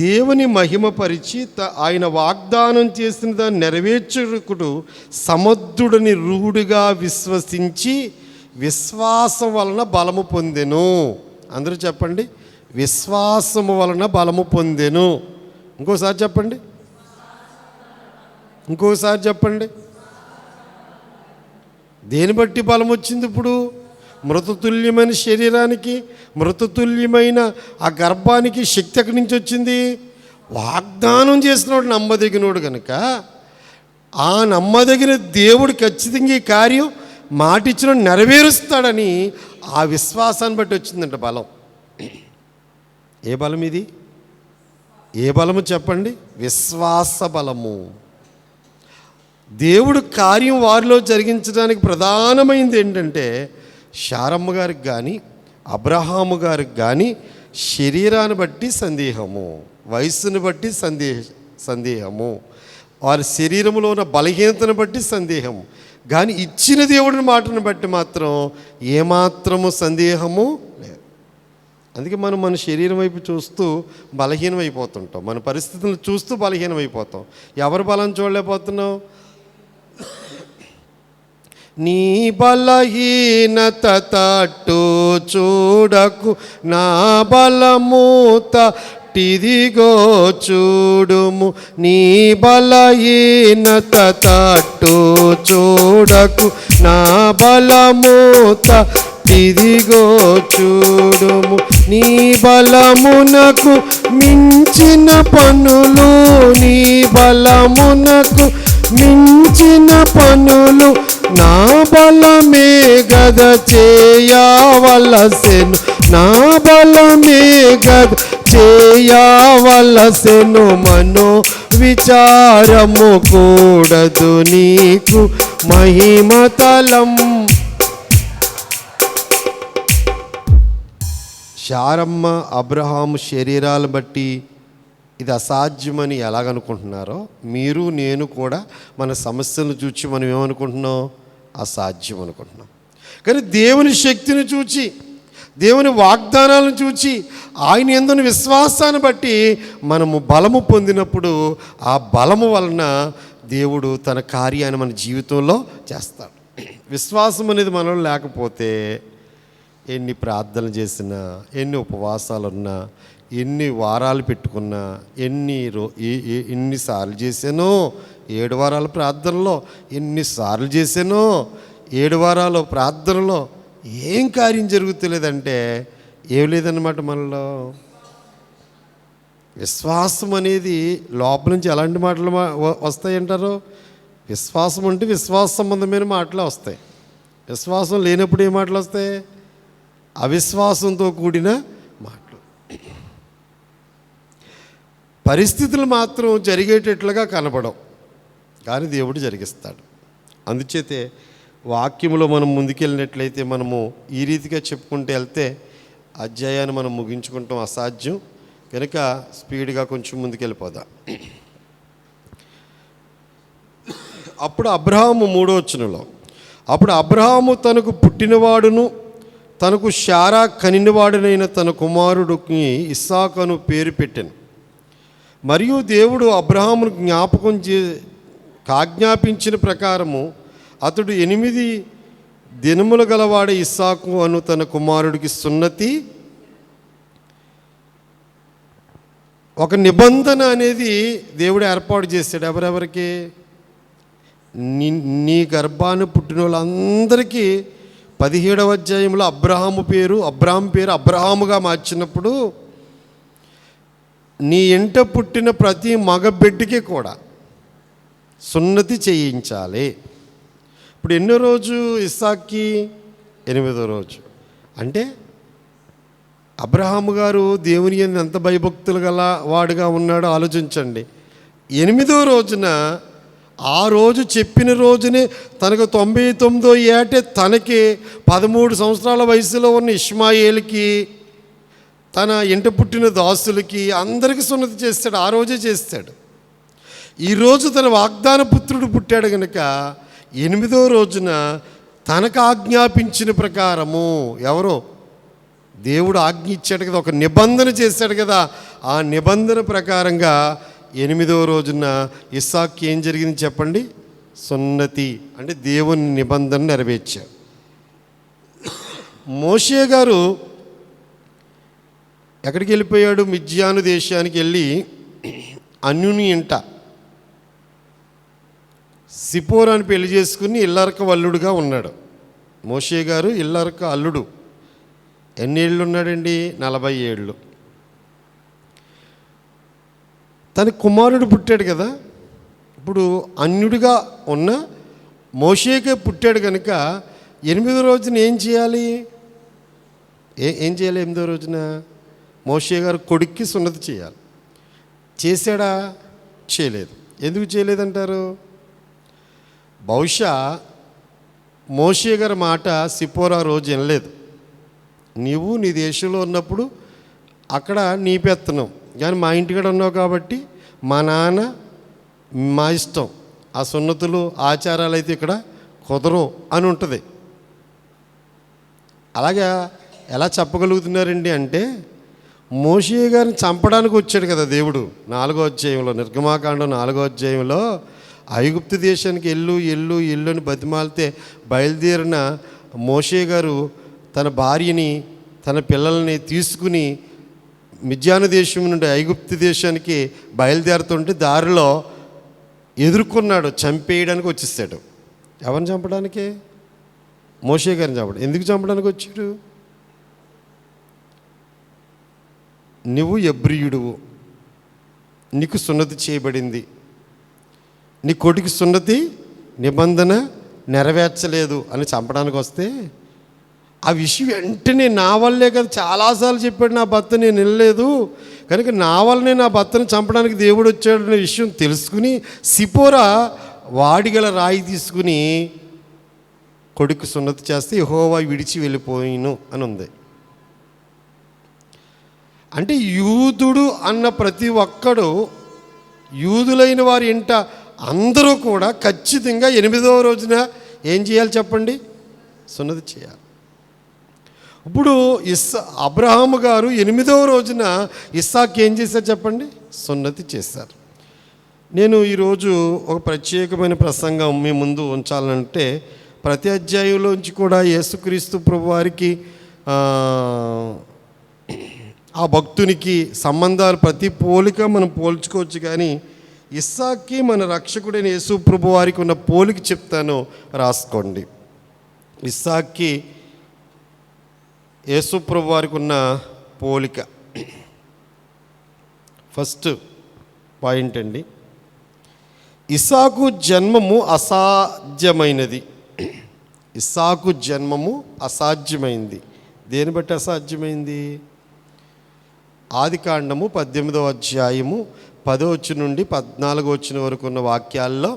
దేవుని మహిమపరిచి ఆయన వాగ్దానం చేసిన దాన్ని నెరవేర్చుకుడు సమర్థుడిని రూఢిగా విశ్వసించి విశ్వాసం వలన బలము పొందెను. అందరూ చెప్పండి, విశ్వాసము వలన బలము పొందెను. ఇంకోసారి చెప్పండి, ఇంకోసారి చెప్పండి. దేని బట్టి బలం వచ్చింది? ఇప్పుడు మృతతుల్యమైన శరీరానికి, మృతతుల్యమైన ఆ గర్భానికి శక్తి ఎక్కడి నుంచి వచ్చింది? వాగ్దానం చేసినోడు నమ్మదగినోడు కనుక ఆ నమ్మదగిన దేవుడు ఖచ్చితంగా ఈ కార్యం మాటిచ్చిన నెరవేరుస్తాడని ఆ విశ్వాసాన్ని బట్టి వచ్చిందంట బలం. ఏ బలం ఇది? ఏ బలము చెప్పండి? విశ్వాస బలము. దేవుడు కార్యం వారిలో జరిగించడానికి ప్రధానమైనది ఏంటంటే, శారమ్మ గారికి కానీ అబ్రహాము గారికి కానీ శరీరాన్ని బట్టి సందేహము, వయస్సును బట్టి సందేహము, వారి శరీరంలో ఉన్న బలహీనతను బట్టి సందేహము, కానీ ఇచ్చిన దేవుడిని మాటను బట్టి మాత్రం ఏమాత్రము సందేహము లేదు. అందుకే మనం మన శరీరం వైపు చూస్తూ బలహీనమైపోతుంటాం, మన పరిస్థితులను చూస్తూ బలహీనమైపోతాం. ఎవరి బలం చూడలేకపోతున్నాం? నీ బలహీనత తట్టు చూడకు, నా బలమూత టిదిగో చూడుము. నీ బలహీనత తట్టు చూడకు, నా బలమూత టిదిగో చూడుము. నీ బలమునకు మించిన పనులు, నీ బలమునకు మించిన పనులు నా బలమే గద చేయవలసెను, నా బలమే గద చేయవలసెను. మనో విచారము కూడదు నీకు మహిమతలం. శారమ్మ అబ్రహాము శరీరాలు బట్టి ఇది అసాధ్యమని ఎలాగనుకుంటున్నారో, మీరు నేను కూడా మన సమస్యలను చూచి మనం ఏమనుకుంటున్నాం? అసాధ్యం అనుకుంటున్నాం. కానీ దేవుని శక్తిని చూచి, దేవుని వాగ్దానాలను చూచి, ఆయన యందున్న విశ్వాసాన్ని బట్టి మనము బలము పొందినప్పుడు ఆ బలము వలన దేవుడు తన కార్యాన్ని మన జీవితంలో చేస్తాడు. విశ్వాసం అనేది మనలో లేకపోతే ఎన్ని ప్రార్థనలు చేసినా, ఎన్ని ఉపవాసాలున్నా, ఎన్ని వారాలు పెట్టుకున్నా, ఎన్నిసార్లు చేశానో, 7 వారాల ప్రార్థనలో ఎన్నిసార్లు చేశానో, 7 వారాల ప్రార్థనలో ఏం కార్యం జరుగుతలేదంటే ఏం లేదన్నమాట మనలో. విశ్వాసం అనేది లోపల నుంచి ఎలాంటి మాటలు వస్తాయంటారు? విశ్వాసం అంటే విశ్వాస సంబంధమైన మాటలు వస్తాయి. విశ్వాసం లేనప్పుడు ఏ మాటలు వస్తాయి? అవిశ్వాసంతో కూడిన మాటలు. పరిస్థితులు మాత్రం జరిగేటట్లుగా కనపడవు, కానీ దేవుడు జరిగిస్తాడు. అందుచేతే వాక్యములో మనం ముందుకెళ్ళినట్లయితే మనము ఈ రీతిగా చెప్పుకుంటూ వెళ్తే అధ్యాయాన్ని మనం ముగించుకుంటాం అసాధ్యం కనుక స్పీడ్గా కొంచెం ముందుకెళ్ళిపోదాం. అప్పుడు అబ్రహాము 3వ వచనంలో, అప్పుడు అబ్రహాము తనకు పుట్టినవాడును తనకు శారా కనినవాడునైన తన కుమారుడికి ఇస్సాకును పేరు పెట్టెను. మరియు దేవుడు అబ్రహామును ఆజ్ఞాపించిన ప్రకారము అతడు 8 దినములు గలవాడే ఇస్సాకు అను తన కుమారుడికి సున్నతి, ఒక నిబంధన అనేది దేవుడు ఏర్పాటు చేశాడు. ఎవరెవరికి? నీ గర్భాన్ని పుట్టిన వాళ్ళందరికీ 17వ అధ్యాయంలో అబ్రహాం పేరు అబ్రహాముగా మార్చినప్పుడు నీ ఇంట పుట్టిన ప్రతి మగ బిడ్డకి కూడా సున్నతి చేయించాలి. ఇప్పుడు ఎన్నో రోజు ఇస్సాక్కి? 8వ రోజు. అంటే అబ్రహాము గారు దేవుని యందు ఎంత భయభక్తులు గల వాడుగా ఉన్నాడో ఆలోచించండి. 8వ రోజున, ఆ రోజు చెప్పిన రోజునే తనకు 99వ ఏటే తనకి 13 సంవత్సరాల వయసులో ఉన్న ఇష్మాయేలుకి, తన ఇంట పుట్టిన దాసులకి అందరికీ సున్నతి చేస్తాడు. ఆ రోజే చేస్తాడు. ఈరోజు తన వాగ్దాన పుత్రుడు పుట్టాడు కనుక 8వ రోజున తనకు ఆజ్ఞాపించిన ప్రకారము, ఎవరో దేవుడు ఆజ్ఞ ఇచ్చాడు కదా, ఒక నిబంధన చేశాడు కదా, ఆ నిబంధన ప్రకారంగా 8వ రోజున ఇస్సాక్కి ఏం జరిగింది చెప్పండి? సున్నతి. అంటే దేవుని నిబంధన నెరవేర్చాడు. మోషే గారు ఎక్కడికి వెళ్ళిపోయాడు? మిద్యాను దేశానికి వెళ్ళి అన్యుని ఇంట సిపోరాని పెళ్లి చేసుకుని ఇల్లరక అల్లుడుగా ఉన్నాడు. మోషే గారు ఇల్లరక అల్లుడు. ఎన్ని ఏళ్ళు ఉన్నాడండి? 40 ఏళ్ళు. తన కుమారుడు పుట్టాడు కదా. ఇప్పుడు అన్యుడిగా ఉన్న మోషేకే పుట్టాడు కనుక 8వ రోజున ఏం చేయాలి? ఏం చేయాలి? 8వ రోజున మోషే గారు కొడుక్కి సున్నతి చేయాలి. చేశాడా? చేయలేదు. ఎందుకు చేయలేదంటారు? బహుశా మోషే గారి మాట సిపోరా రోజు వినలేదు. నీవు నీ దేశంలో ఉన్నప్పుడు అక్కడ నీ పెత్తనం, కానీ మా ఇంటికాడ ఉన్నావు కాబట్టి మా నాన్న మా ఇష్టం, ఆ సున్నతులు ఆచారాలు అయితే ఇక్కడ కుదరవు అని ఉంటుంది. అలాగా ఎలా చెప్పగలుగుతున్నారండి అంటే, మోషే గారిని చంపడానికి వచ్చాడు కదా దేవుడు 4వ అధ్యాయంలో, నిర్గమాకాండం 4వ అధ్యాయంలో ఐగుప్తు దేశానికి ఎల్లు అని బతిమాలితే బయలుదేరిన మోషే గారు తన భార్యని తన పిల్లల్ని తీసుకుని మిద్యాను దేశం నుండి ఐగుప్తు దేశానికి బయలుదేరుతుంటే దారిలో ఎదుర్కొన్నాడు, చంపేయడానికి వచ్చేసాడు. ఎవరిని చంపడానికి? మోషే గారిని చంపడం. ఎందుకు చంపడానికి వచ్చాడు? నువ్వు ఎబ్రియుడువు, నీకు సున్నతి చేయబడింది, నీ కొడుకు సున్నతి నిబంధన నెరవేర్చలేదు అని చంపడానికి వస్తే, ఆ విషయం వెంటనే నా వల్లే కదా, చాలాసార్లు చెప్పాడు నా భర్త, నేను వినలేదు కనుక నా వల్లనే నా భర్తను చంపడానికి దేవుడు వచ్చాడనే విషయం తెలుసుకుని సిపోరా వాడిగల రాయి తీసుకుని కొడుకు సున్నతి చేస్తే యెహోవా విడిచి వెళ్ళిపోయిను అని ఉంది. అంటే యూదుడు అన్న ప్రతి ఒక్కడు, యూదులైన వారి ఇంట అందరూ కూడా ఖచ్చితంగా 8వ రోజున ఏం చేయాలి చెప్పండి? సున్నతి చేయాలి. ఇప్పుడు అబ్రహాము గారు 8వ రోజున ఇస్సాకు ఏం చేశారు చెప్పండి? సున్నతి చేశారు. నేను ఈరోజు ఒక ప్రత్యేకమైన ప్రసంగం మీ ముందు ఉంచాలంటే, ప్రతి అధ్యాయంలోంచి కూడా యేసుక్రీస్తు ప్రభువారికి ఆ భక్తునికి సంబంధాలు ప్రతి పోలిక మనం పోల్చుకోవచ్చు, కానీ ఇస్సాక్కి మన రక్షకుడైన యేసు ప్రభువారికి ఉన్న పోలిక చెప్తాను, రాసుకోండి. ఇస్సాక్కి యేసు ప్రభువారికి ఉన్న పోలిక. ఫస్ట్ పాయింట్ అండి, ఇస్సాకు జన్మము అసాధ్యమైనది. ఇస్సాకు జన్మము అసాధ్యమైంది. దేని బట్టి అసాధ్యమైంది? ఆదికాండము 18వ అధ్యాయము 10వ వచనం నుండి 14వ వచనం వరకు ఉన్న వాక్యాల్లో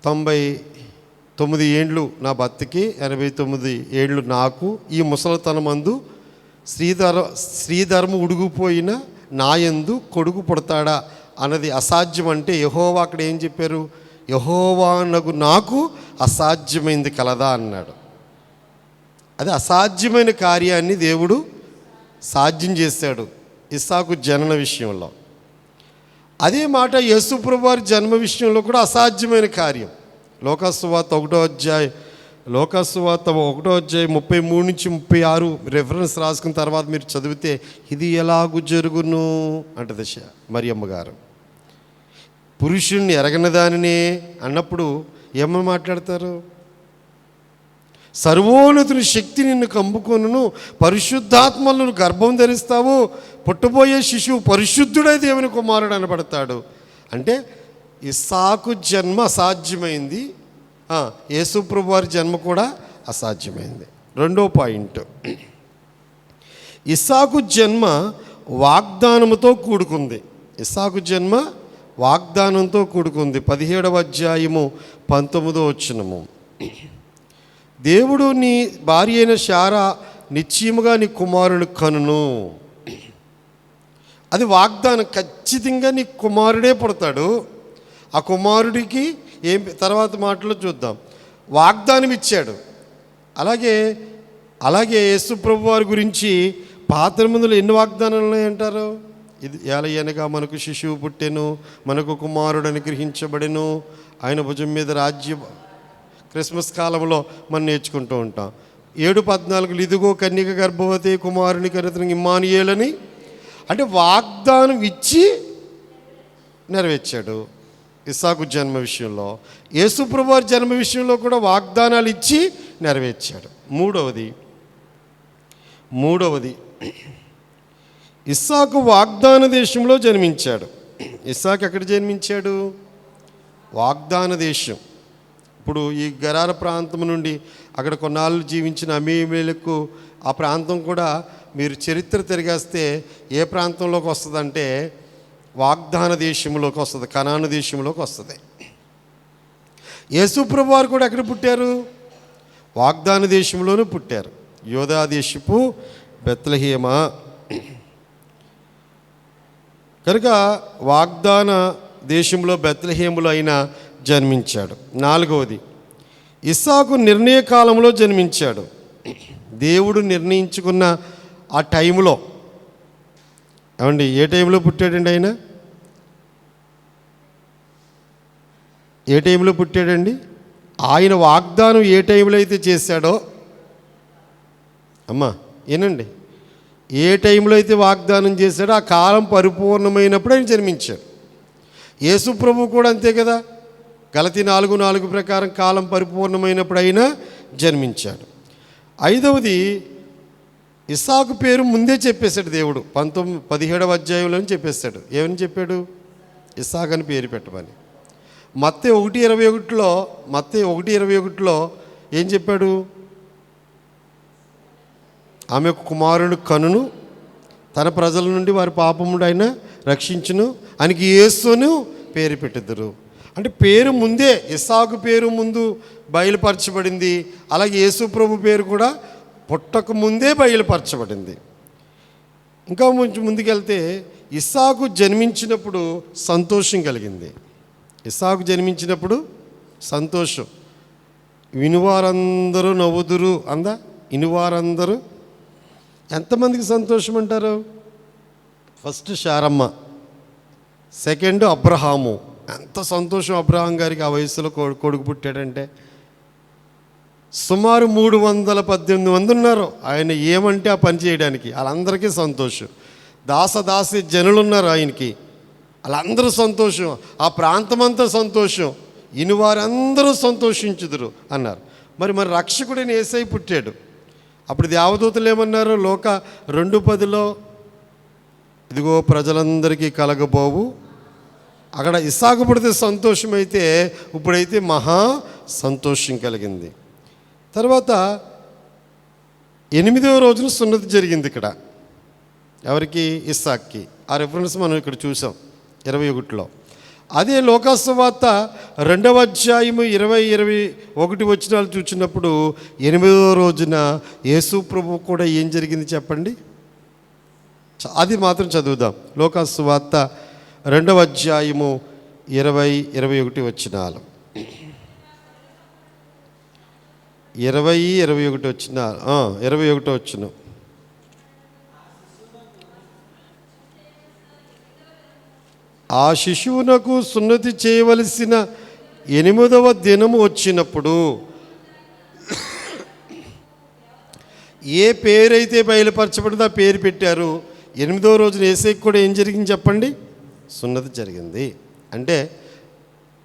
99 ఏండ్లు నా భర్తకి, 89 ఏళ్ళు నాకు, ఈ ముసలితనమందు శ్రీధర్మ ఉడుగుపోయిన నాయందు కొడుకు పుడతాడా అన్నది అసాధ్యం అంటే యెహోవా అక్కడ ఏం చెప్పారు? యెహోవానగు నాకు అసాధ్యమైంది కలదా అన్నాడు. అది అసాధ్యమైన కార్యాన్ని దేవుడు సాధ్యం చేశాడు ఇస్సాకు జనన విషయంలో. అదే మాట యేసుప్రభు వారి జన్మ విషయంలో కూడా అసాధ్యమైన కార్యం. లోకాసువార్త 1వ అధ్యాయం 33 నుంచి 36 రెఫరెన్స్ రాసుకున్న తర్వాత మీరు చదివితే ఇది ఎలాగు జరుగును అంటది మరియమ్మ గారు. పురుషుణ్ణి ఎరగని దానినే అన్నప్పుడు ఏమని మాట్లాడతారు? సర్వోన్నతుని శక్తి నిన్ను కంపుకొనును, పరిశుద్ధాత్మలను గర్భం ధరిస్తావు, పుట్టబోయే శిశువు పరిశుద్ధుడై దేవుని కుమారుడు అనబడతాడు. అంటే ఇస్సాకు జన్మ అసాధ్యమైంది, యేసుప్రభు వారి జన్మ కూడా అసాధ్యమైంది. రెండో పాయింట్, ఇస్సాకు జన్మ వాగ్దానముతో కూడుకుంది. ఇస్సాకు జన్మ వాగ్దానంతో కూడుకుంది. 17వ అధ్యాయము 19వ వచనము, దేవుడు నీ భార్య అయిన శారా నిశ్చయముగా నీ కుమారుని కనును. అది వాగ్దానం, ఖచ్చితంగా నీ కుమారుడే పుడతాడు. ఆ కుమారుడికి ఏం తర్వాత మాటలో చూద్దాం, వాగ్దానం ఇచ్చాడు. అలాగే యేసుప్రభు వారి గురించి పాత నిబంధనలో ఎన్ని వాగ్దానాలు ఉన్నాయంటారు? ఇది ఏలయనగా మనకు శిశువు పుట్టెను, మనకు కుమారుడు అనుగ్రహించబడెను, ఆయన భుజం మీద రాజ్యం. క్రిస్మస్ కాలంలో మనం నేర్చుకుంటూ ఉంటాం. 7:14 ఇదిగో కన్యక గర్భవతి కుమారుని కనుతను ఇమ్మానుయేలని. అంటే వాగ్దానం ఇచ్చి నెరవేర్చాడు. ఇస్సాకు జన్మ విషయంలో, యేసుప్రభు వారి జన్మ విషయంలో కూడా వాగ్దానాలు ఇచ్చి నెరవేర్చాడు. మూడవది ఇస్సాకు వాగ్దాన దేశంలో జన్మించాడు. ఇస్సాకు ఎక్కడ జన్మించాడు? వాగ్దాన దేశం. ఇప్పుడు ఈ గరార ప్రాంతం నుండి అక్కడ కొన్నాళ్ళు జీవించిన అమీమేలకు ఆ ప్రాంతం కూడా మీరు చరిత్ర తిరిగేస్తే ఏ ప్రాంతంలోకి వస్తుందంటే వాగ్దాన దేశంలోకి వస్తుంది, కనాను దేశంలోకి వస్తుంది. యేసుప్రభు వారు కూడా ఎక్కడ పుట్టారు? వాగ్దాన దేశంలోనూ పుట్టారు. యోధా దేశపు బెత్లెహేమ. కనుక వాగ్దాన దేశంలో బెత్లెహేములో అయినా జన్మించాడు. 4వది, ఇస్సాకు నిర్ణయ కాలంలో జన్మించాడు. దేవుడు నిర్ణయించుకున్న ఆ టైంలో. ఏమండి, ఏ టైంలో పుట్టాడండి ఆయన? ఏ టైంలో పుట్టాడండి? ఆయన వాగ్దానం ఏ టైంలో అయితే చేశాడో, అమ్మా ఏనండి, ఏ టైంలో అయితే వాగ్దానం చేశాడో ఆ కాలం పరిపూర్ణమైనప్పుడు ఆయన జన్మించాడు. యేసుప్రభు కూడా అంతే కదా, గలతీ 4:4 ప్రకారం కాలం పరిపూర్ణమైనప్పుడు అయినా జన్మించాడు. 5వది, ఇస్సాకు పేరు ముందే చెప్పేశాడు దేవుడు. 17వ అధ్యాయంలో చెప్పేశాడు. ఏమని చెప్పాడు? ఇస్సాకు అని పేరు పెట్టమని. మత్తయి 1:21లో ఏం చెప్పాడు? ఆమె కుమారుడు కనును, తన ప్రజల నుండి వారి పాపముడు ఆయన రక్షించును, ఆయనకి యేసును పేరు పెట్టెదరు. అంటే పేరు ముందే, ఇస్సాకు పేరు ముందు బయలుపరచబడింది. అలాగే యేసుప్రభు పేరు కూడా పుట్టక ముందే బయలుపరచబడింది. ఇంకా కొంచెం ముందుకెళ్తే ఇస్సాకు జన్మించినప్పుడు సంతోషం కలిగింది. ఇస్సాకు జన్మించినప్పుడు సంతోషం. వినువారందరూ నవ్వుదురు అందా? వినువారందరూ. ఎంతమందికి సంతోషం అంటారు? First Saramma, second Abraham. ఎంత సంతోషం అబ్రహాం గారికి ఆ వయసులో కొడుకు పుట్టాడంటే. సుమారు 318 మంది ఉన్నారు ఆయన ఏమంటే ఆ పని చేయడానికి. వాళ్ళందరికీ సంతోషం. దాసదాసి జనులు ఉన్నారు ఆయనకి, వాళ్ళందరూ సంతోషం. ఆ ప్రాంతమంతా సంతోషం. ఇని వారందరూ సంతోషించుదురు అన్నారు. మరి రక్షకుడైన యేసయ్య పుట్టాడు. అప్పుడు దేవదూతలు ఏమన్నారు? లోక 2:10లో ఇదిగో ప్రజలందరికీ కలగబోవు. అక్కడ ఇస్సాకు పుడితే సంతోషమైతే ఇప్పుడైతే మహా సంతోషం కలిగింది. తర్వాత 8వ రోజున సున్నతి జరిగింది ఇక్కడ. ఎవరికి? ఇస్సాక్కి. ఆ రెఫరెన్స్ మనం ఇక్కడ చూసాం 21లో. అదే లోకాసువార్త 2వ అధ్యాయము 20-21 వచనాలు చూసినప్పుడు 8వ రోజున యేసు ప్రభు కూడా ఏం జరిగింది చెప్పండి? అది మాత్రం చదువుదాం. లోకాసు సువార్త 2వ అధ్యాయము 20-21 వచనాలు. 20-21 వచనాలు. 21 వచనం. ఆ శిశువునకు సున్నతి చేయవలసిన 8వ దినము వచ్చినప్పుడు ఏ పేరైతే బయలుపరచబడిందో ఆ పేరు పెట్టారు. 8వ రోజున యేసుకి కూడా ఏం జరిగింది చెప్పండి? సున్నతి జరిగింది. అంటే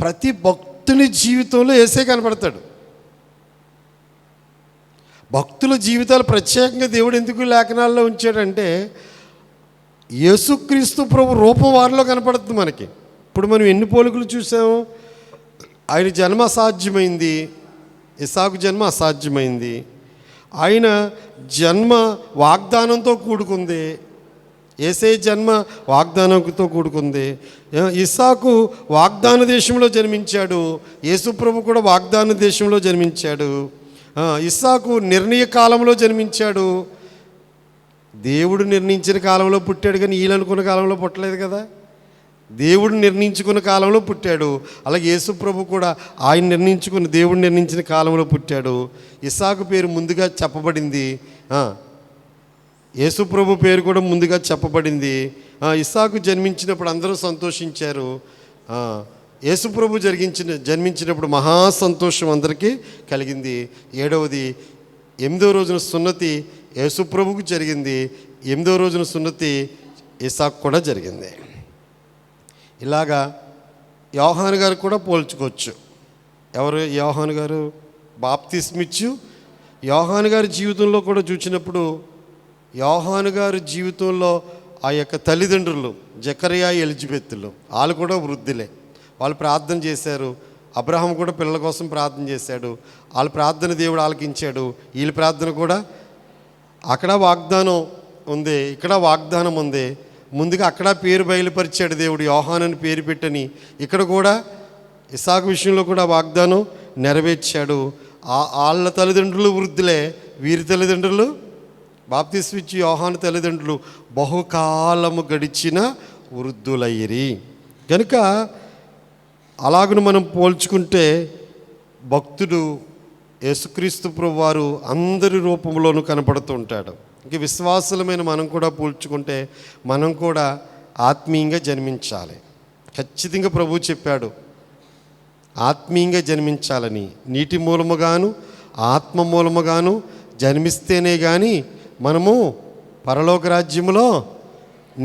ప్రతి భక్తుని జీవితంలో యేసే కనపడతాడు. భక్తుల జీవితాలు ప్రత్యేకంగా దేవుడు ఎందుకు లేఖనాల్లో ఉంచాడంటే యేసుక్రీస్తు ప్రభు రూపం వారిలో కనపడుతుంది మనకి. ఇప్పుడు మనం ఎన్ని పోలికలు చూసాము? ఆయన జన్మ అసాధ్యమైంది, ఇస్సాకు జన్మ అసాధ్యమైంది. ఆయన జన్మ వాగ్దానంతో కూడుకుంది, యేసే జన్మ వాగ్దానంతో కూడుకుంది. ఇస్సాకు వాగ్దాన దేశంలో జన్మించాడు, యేసుప్రభు కూడా వాగ్దాన దేశంలో జన్మించాడు. ఇస్సాకు నిర్ణయ కాలంలో జన్మించాడు. దేవుడు నిర్ణయించిన కాలంలో పుట్టాడు, కానీ వీళ్ళు అనుకున్న కాలంలో పుట్టలేదు కదా. దేవుడు నిర్ణయించుకున్న కాలంలో పుట్టాడు. అలాగే యేసుప్రభు కూడా ఆయన దేవుడు నిర్ణయించిన కాలంలో పుట్టాడు. ఇస్సాకు పేరు ముందుగా చెప్పబడింది, యేసుప్రభు పేరు కూడా ముందుగా చెప్పబడింది. ఇస్సాకు జన్మించినప్పుడు అందరూ సంతోషించారు. యేసుప్రభు జన్మించినప్పుడు మహా సంతోషం అందరికీ కలిగింది. 7వది 8వ రోజున సున్నతి యేసుప్రభుకు జరిగింది. 8వ రోజున సున్నతి ఇస్సాకు కూడా జరిగింది. ఇలాగా యోహాను గారు కూడా పోల్చుకోవచ్చు. ఎవరు యోహాను గారు? బాప్తిస్మిచ్చు యోహాను గారి జీవితంలో కూడా చూసినప్పుడు యోహాను గారి జీవితంలో ఆ యొక్క తల్లిదండ్రులు జకరియా, ఎలిజబెత్తులు వాళ్ళు కూడా వృద్ధులే. వాళ్ళు ప్రార్థన చేశారు. అబ్రహాం కూడా పిల్లల కోసం ప్రార్థన చేశాడు. వాళ్ళ ప్రార్థన దేవుడు ఆలకించాడు. వీళ్ళ ప్రార్థన కూడా అక్కడ వాగ్దానం ఉంది, ఇక్కడ వాగ్దానం ఉంది. ముందుగా అక్కడ పేరు బయలుపరిచాడు దేవుడు, యోహానని పేరు పెట్టని. ఇక్కడ కూడా ఇస్సాకు విషయంలో కూడా వాగ్దానం నెరవేర్చాడు. వాళ్ళ తల్లిదండ్రులు వృద్ధులే, వీరి తల్లిదండ్రులు బాప్తిస్మిచ్చు యోహాను తల్లిదండ్రులు బహుకాలము గడిచిన వృద్ధులయ్యిరి. కనుక అలాగను మనం పోల్చుకుంటే భక్తుడు యేసుక్రీస్తు ప్రభువారు అందరి రూపంలోనూ కనపడుతూ ఉంటాడు. ఇంక విశ్వాసులమైన మనం కూడా పోల్చుకుంటే మనం కూడా ఆత్మీయంగా జన్మించాలి. ఖచ్చితంగా ప్రభువు చెప్పాడు ఆత్మీయంగా జన్మించాలని. నీటి మూలముగాను ఆత్మ మూలముగాను జన్మిస్తేనే కానీ మనము పరలోక రాజ్యములో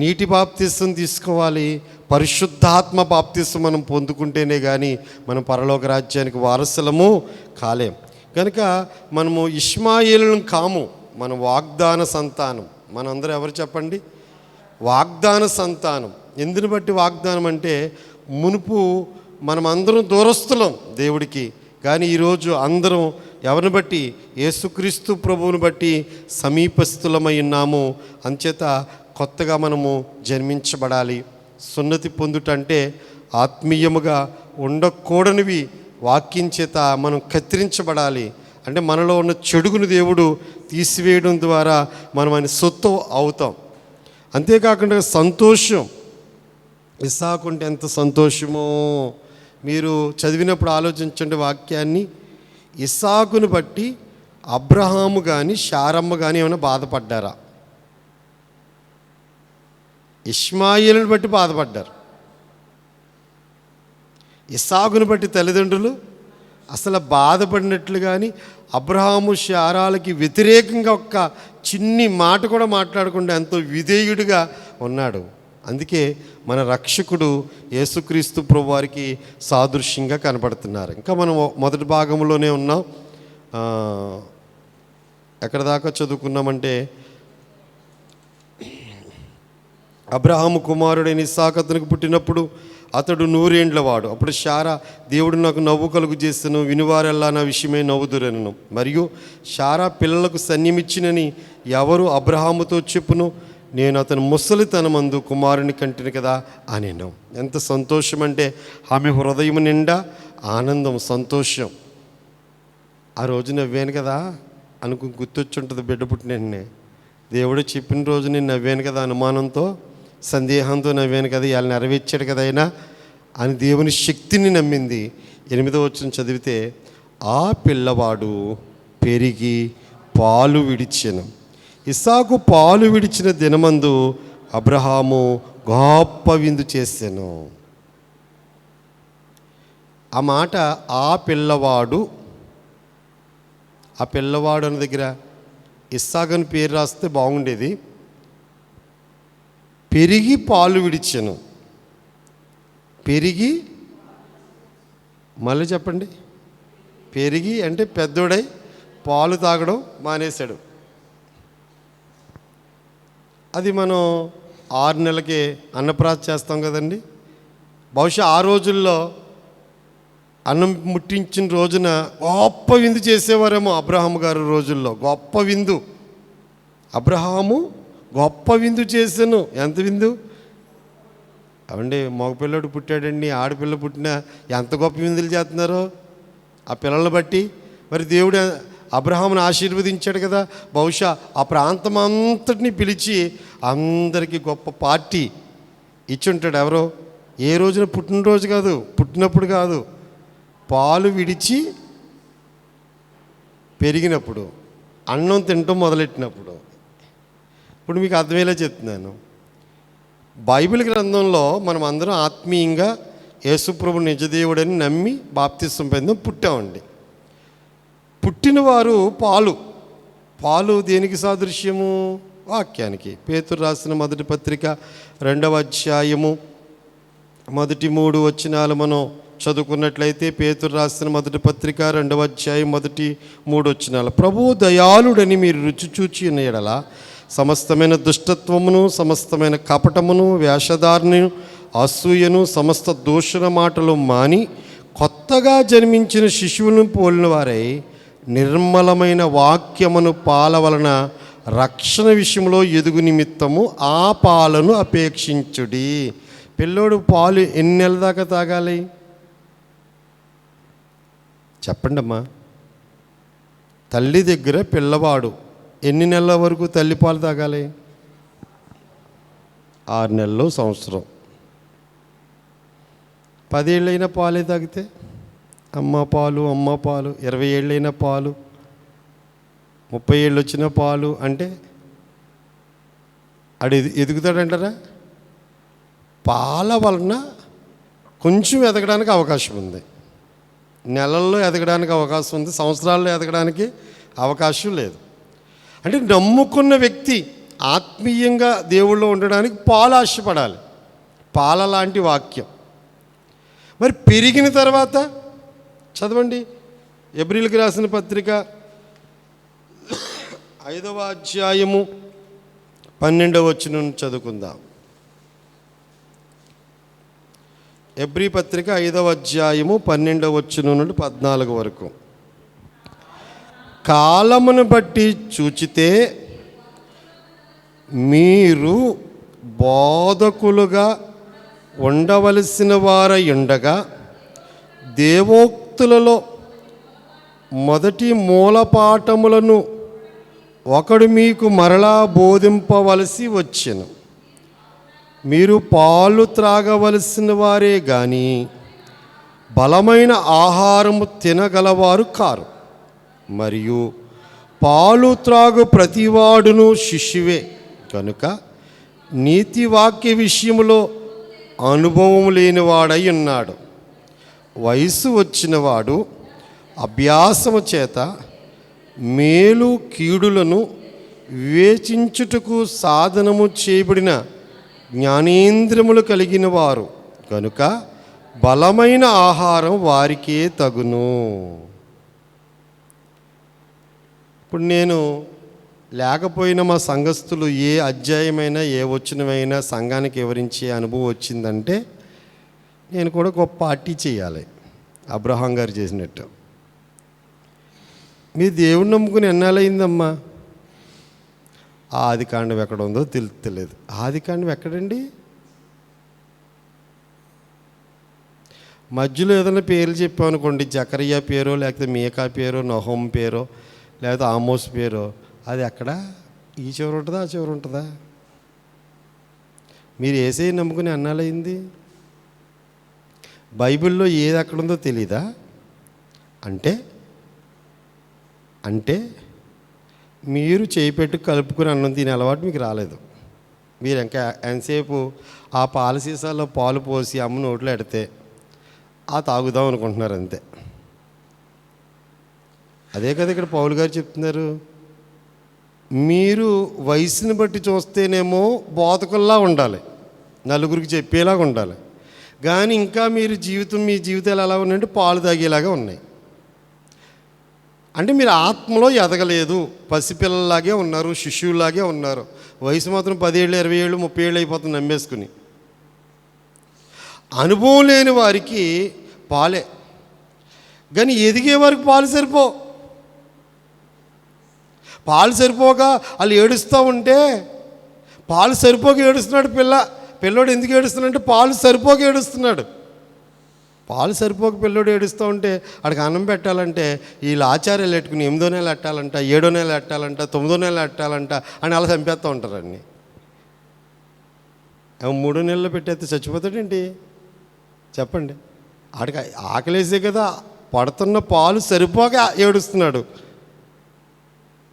నీటి బాప్తిస్తం తీసుకోవాలి, పరిశుద్ధాత్మ బాప్తిస్తం మనం పొందుకుంటేనే కానీ మనం పరలోక రాజ్యానికి వారసులము కాలేం. కనుక మనము ఇష్మాయేలును కాము, మన వాగ్దాన సంతానం. మనందరూ ఎవరు చెప్పండి? వాగ్దాన సంతానం. ఎందుని బట్టి వాగ్దానం అంటే మునుపు మనమందరం దూరస్తులం దేవుడికి, కానీ ఈరోజు అందరం ఎవరిని బట్టి? యేసుక్రీస్తు ప్రభువుని బట్టి సమీపస్థులమై ఉన్నాము. అంచేత కొత్తగా మనము జన్మించబడాలి. సున్నతి పొందుటంటే ఆత్మీయముగా ఉండకూడనివి వాక్యం చేత మనం కత్తిరించబడాలి. అంటే మనలో ఉన్న చెడుగును దేవుడు తీసివేయడం ద్వారా మనం ఆయన సొత్తు అవుతాం. అంతేకాకుండా సంతోషం. ఇస్సాకు అంటే ఎంత సంతోషమో మీరు చదివినప్పుడు ఆలోచించండి వాక్యాన్ని. ఇస్సాకును బట్టి అబ్రహాము కానీ శారమ్మ కానీ ఏమైనా బాధపడ్డారా? ఇష్మాయేలుని బట్టి బాధపడ్డారు. ఇస్సాకును బట్టి తల్లిదండ్రులు అసలు బాధపడినట్లు కానీ అబ్రహాము శారాలకి వ్యతిరేకంగా ఒక్క చిన్ని మాట కూడా మాట్లాడకుండా ఎంతో విధేయుడిగా ఉన్నాడు. అందుకే మన రక్షకుడు యేసుక్రీస్తు ప్రభువారికి సాదృశ్యంగా కనపడుతున్నారు. ఇంకా మనం మొదటి భాగంలోనే ఉన్నాం. ఎక్కడ దాకా చదువుకున్నామంటే అబ్రహాము కుమారుడైన ఇస్సాకు అతనికి పుట్టినప్పుడు అతడు 100 ఏండ్ల వాడు. అప్పుడు శారా, దేవుడు నాకు నవ్వు కలుగు చేస్తాను, వినివారెల్లా నా విషయమై నవ్వుదురను. మరియు శారా పిల్లలకు సన్నిమిచ్చినని ఎవరు అబ్రహాముతో చెప్పును? నేను అతను ముసలితనమందు కుమారుని కంటిని కదా అనేను. ఎంత సంతోషం అంటే ఆమె హృదయం నిండా ఆనందం, సంతోషం. ఆ రోజు నవ్వాను కదా గుర్తొచ్చుంటుంది బిడ్డ పుట్టిన. దేవుడు చెప్పిన రోజు నేను నవ్వాను కదా, అనుమానంతో సందేహంతో నవ్వాను కదా, ఇవాళ నెరవేర్చాడు కదా అయినా అని దేవుని శక్తిని నమ్మింది. 8వ వచనం చదివితే, ఆ పిల్లవాడు పెరిగి పాలు విడిచెను. ఇస్సాకు పాలు విడిచిన దినమందు అబ్రహాము గొప్ప విందు చేశాను. ఆ మాట ఆ పిల్లవాడు అన్న దగ్గర ఇస్సాకు పేరు రాస్తే బాగుండేది. పెరిగి పాలు విడిచెను. పెరిగి, మళ్ళీ చెప్పండి. పెరిగి అంటే పెద్దోడై పాలు తాగడం మానేశాడు. అది మనం 6 నెలలకి అన్నప్రాస చేస్తాం కదండి. బహుశా ఆ రోజుల్లో అన్నం ముట్టించిన రోజున గొప్ప విందు చేసేవారేమో. అబ్రహాము గారి రోజుల్లో గొప్ప విందు. అబ్రహాము గొప్ప విందు చేశాను. ఎంత విందు అవండి. మగపిల్లడు పుట్టాడండి, ఆడపిల్ల పుట్టినా ఎంత గొప్ప విందులు చేస్తున్నారో ఆ పిల్లలను బట్టి. మరి దేవుడు అబ్రహామును ఆశీర్వదించాడు కదా. బహుశా ఆ ప్రాంతం అంతటిని పిలిచి అందరికీ గొప్ప పార్టీ ఇచ్చి ఉంటాడు. ఎవరో ఏ రోజున, పుట్టినరోజు కాదు, పుట్టినప్పుడు కాదు, పాలు విడిచి పెరిగినప్పుడు, అన్నం తినటం మొదలెట్టినప్పుడు. ఇప్పుడు మీకు అర్థమయ్యేలా చెప్తున్నాను. బైబిల్ గ్రంథంలో మనం అందరం ఆత్మీయంగా యేసుప్రభు నిజదేవుడని నమ్మి బాప్తిసం పొందాం, పుట్టామండి. పుట్టినవారు పాలు దేనికి సాదృశ్యము? వాక్యానికి. పేతురు రాసిన మొదటి పత్రిక 2వ అధ్యాయము మొదటి 3 వచనాలు మనం చదువుకున్నట్లయితే, పేతురు రాసిన మొదటి పత్రిక 2వ అధ్యాయం మొదటి 3 వచనాలు, ప్రభువు దయాళుడని మీరు రుచి చూచి ఉన్న యెడల సమస్తమైన దుష్టత్వమును, సమస్తమైన కపటమును, వేషధారణను, అసూయను, సమస్త దూషణ మాటలు మాని కొత్తగా జన్మించిన శిశువును పోలిన వారై నిర్మలమైన వాక్యమును పాల వలన రక్షణ విషయంలో ఎదుగు నిమిత్తము ఆ పాలను అపేక్షించుడి. పిల్లోడు పాలు ఎన్ని నెలల దాకా తాగాలి చెప్పండి అమ్మా. తల్లి దగ్గర పిల్లవాడు ఎన్ని నెలల వరకు తల్లి పాలు తాగాలి? 6 నెలలు, సంవత్సరం. 10 ఏళ్ళైనా పాలే తాగితే అమ్మ పాలు 20 ఏళ్ళైనా పాలు, 30 ఏళ్ళు వచ్చిన పాలు అంటే ఆడు ఎదుగుతాడంటారా? పాల వలన కొంచెం ఎదగడానికి అవకాశం ఉంది, నెలల్లో ఎదగడానికి అవకాశం ఉంది, సంవత్సరాల్లో ఎదగడానికి అవకాశం లేదు. అంటే నమ్ముకున్న వ్యక్తి ఆత్మీయంగా దేవుళ్ళో ఉండడానికి పాలు ఆశపడాలి. పాల లాంటి వాక్యం. మరి పెరిగిన తర్వాత చదవండి. ఎబ్రీయులకు రాసిన పత్రిక 5వ అధ్యాయము 12వ వచనం చదువుకుందాం. ఎబ్రీ పత్రిక 5వ అధ్యాయము 12వ వచనం నుండి 14 వరకు. కాలమును బట్టి చూచితే మీరు బోధకులుగా ఉండవలసిన వారై ఉండగా దేవోక్తులలో మొదటి మూలపాఠములను ఒకడు మీకు మరలా బోధింపవలసి వచ్చెను. మీరు పాలు త్రాగవలసిన వారే కానీ బలమైన ఆహారము తినగలవారు కారు. మరియు పాలు త్రాగు ప్రతివాడును శిష్యువే కనుక నీతివాక్య విషయంలో అనుభవం లేనివాడై ఉన్నాడు. వయసు వచ్చినవాడు అభ్యాసము చేత మేలు కీడులను వివేచించుటకు సాధనము చేయబడిన జ్ఞానేంద్రియములు కలిగిన వారు కనుక బలమైన ఆహారం వారికే తగును. ఇప్పుడు నేను లేకపోయినా మా సంఘస్థులు ఏ అధ్యాయమైనా ఏ వచనమైనా సంఘానికి వివరించే అనుభవం వచ్చిందంటే నేను కూడా గొప్ప పార్టీ చేయాలి, అబ్రహాం గారు చేసినట్టు. మీ దేవుడిని నమ్ముకుని ఎన్నాళ్ళయిందమ్మా? ఆదికాండం ఎక్కడ ఉందో తెలుస్తలేదు. ఆదికాండం ఎక్కడండి? మధ్యలో ఏదైనా పేర్లు చెప్పామనుకోండి, జకరియా పేరో, లేకపోతే మీకా పేరో, నహోం పేరో, లేకపోతే ఆమోస్ పేరో, అది ఎక్కడ ఈ చివర ఉంటుందా ఆ చివర ఉంటుందా? మీరు యేసయ్య నమ్ముకుని అన్నాలైంది. బైబిల్లో ఏది అక్కడుందో తెలీదా? అంటే అంటే మీరు చేయి పెట్టి కలుపుకుని అన్నం తినే అలవాటు మీకు రాలేదు. మీరు ఇంకా ఎంతసేపు ఆ పాల సీసాలో పాలు పోసి అమ్మ నోట్లో ఎడితే ఆ తాగుదాం అనుకుంటున్నారు అంతే. అదే కదా ఇక్కడ పౌలు గారు చెప్తున్నారు. మీరు వయసుని బట్టి చూస్తేనేమో బోధకుల్లా ఉండాలి, నలుగురికి చెప్పేలాగా ఉండాలి. కానీ ఇంకా మీరు మీ జీవితాలు ఎలా ఉన్నాయంటే పాలు తాగేలాగా ఉన్నాయి. అంటే మీరు ఆత్మలో ఎదగలేదు, పసిపిల్లలాగే ఉన్నారు, శిష్యులాగే ఉన్నారు. వయసు మాత్రం 10 ఏళ్ళు 20 ఏళ్ళు 30 ఏళ్ళు అయిపోతుంది నమ్మేసుకుని. అనుభవం లేని వారికి పాలే, కానీ ఎదిగే వారికి పాలు సరిపోక వాళ్ళు ఏడుస్తూ ఉంటే, పాలు సరిపోక ఏడుస్తున్నాడు పిల్లోడు ఎందుకు ఏడుస్తున్నాడంటే పాలు సరిపోక ఏడుస్తున్నాడు. పాలు సరిపోక పిల్లోడు ఏడుస్తూ ఉంటే వాడికి అన్నం పెట్టాలంటే వీళ్ళు ఆచార్యాలు పెట్టుకుని 8వ నెల ఎట్టాలంట, 7వ నెల ఎట్టాలంట, 9వ నెల ఎట్టాలంట అని అలా చంపేస్తూ ఉంటారు అన్నీ. 3వ నెలలో పెట్టేస్తే చచ్చిపోతాడేంటి చెప్పండి? ఆడికి ఆకలేసే కదా పడుతున్న పాలు సరిపోక ఏడుస్తున్నాడు.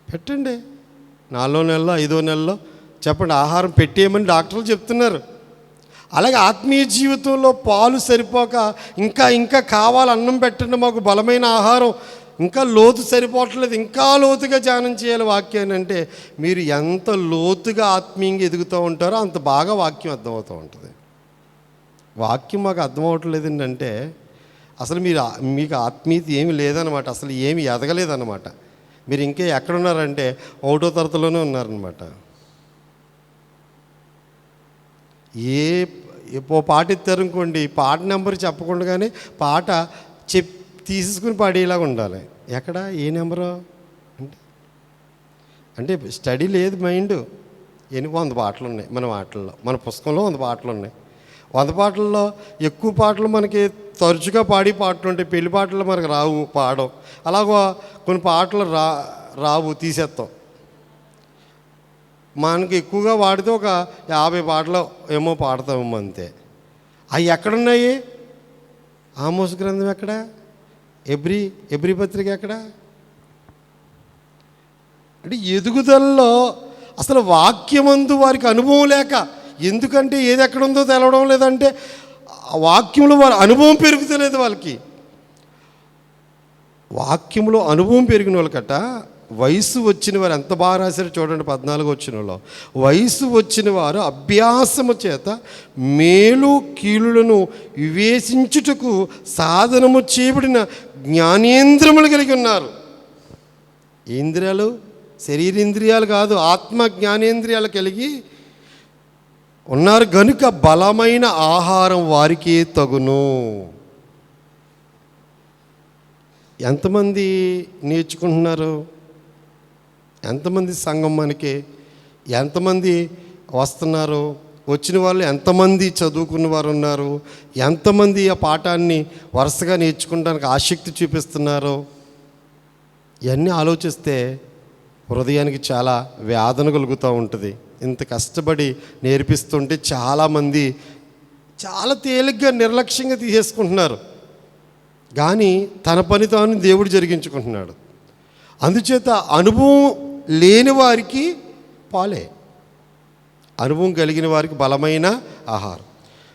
పెట్టండి 4వ నెలలో 5వ నెలలో చెప్పండి, ఆహారం పెట్టేయమని డాక్టర్లు చెప్తున్నారు. అలాగే ఆత్మీయ జీవితంలో పాలు సరిపోక ఇంకా కావాలి, అన్నం పెట్టండి, మాకు బలమైన ఆహారం, ఇంకా లోతు సరిపోవట్లేదు, ఇంకా లోతుగా ధ్యానం చేయాలి వాక్యాన్ని అంటే మీరు ఎంత లోతుగా ఆత్మీయంగా ఎదుగుతూ ఉంటారో అంత బాగా వాక్యం అర్థమవుతూ ఉంటుంది. వాక్యం మాకు అర్థమవట్లేదు అంటే అసలు మీకు ఆత్మీయత ఏమి లేదన్నమాట, అసలు ఏమి ఎదగలేదన్నమాట. మీరు ఇంకా ఎక్కడున్నారంటే 1వ తరగతిలోనే ఉన్నారనమాట. పాట ఎత్తారనుకోండి, పాట నెంబర్ చెప్పకుండానే పాట తీసుకుని పాడేలాగా ఉండాలి. ఎక్కడ ఏ నెంబరు అంటే స్టడీ లేదు మైండ్. 100 పాటలు ఉన్నాయి మన పుస్తకంలో 100 పాటలు ఉన్నాయి. 100 పాటల్లో ఎక్కువ పాటలు మనకి తరచుగా పాడే పాటలు ఉంటాయి, పెళ్లి పాటలు మనకు రావు పాడడం. అలాగో కొన్ని పాటలు రావు తీసేస్తాం. మనకి ఎక్కువగా వాడితే ఒక 50 పాటలు ఏమో పాడతామేమో అంతే. అవి ఎక్కడున్నాయి? ఆమోస్ గ్రంథం ఎక్కడ? ఎబ్రీ పత్రిక ఎక్కడ? అంటే ఎదుగుదలలో అసలు వాక్యమందు వారికి అనుభవం లేక, ఎందుకంటే ఏది ఎక్కడుందో తెలవడం లేదంటే వాక్యంలో వారి అనుభవం పెరుగుతలేదు. వాళ్ళకి వాక్యంలో అనుభవం పెరిగిన వాళ్ళకట వయసు వచ్చిన వారు ఎంత బాగా రాశారు చూడండి. 14 వచ్చినలో వయసు వచ్చిన వారు అభ్యాసము చేత మేలు కీలులను వివేచించుటకు సాధనము చేయబడిన జ్ఞానేంద్రియములు కలిగి ఉన్నారు. ఇంద్రియాలు శరీరేంద్రియాలు కాదు, ఆత్మ జ్ఞానేంద్రియాలు కలిగి ఉన్నారు గనుక బలమైన ఆహారం వారికే తగును. ఎంతమంది నేర్చుకుంటున్నారు? ఎంతమంది సంఘం మనకి ఎంతమంది వస్తున్నారు? వచ్చిన వాళ్ళు ఎంతమంది చదువుకున్న వారు ఉన్నారు? ఎంతమంది ఆ పాఠాన్ని వరుసగా నేర్చుకోవడానికి ఆసక్తి చూపిస్తున్నారు? ఇవన్నీ ఆలోచిస్తే హృదయానికి చాలా వేదన కలుగుతూ ఉంటుంది. ఇంత కష్టపడి నేర్పిస్తుంటే చాలామంది చాలా తేలిగ్గా నిర్లక్ష్యంగా తీసేసుకుంటున్నారు. కానీ తన పని తాను దేవుడు జరిగించుకుంటున్నాడు. అందుచేత అనుభవం లేని వారికి పాలే, అనుభవం కలిగిన వారికి బలమైన ఆహారం.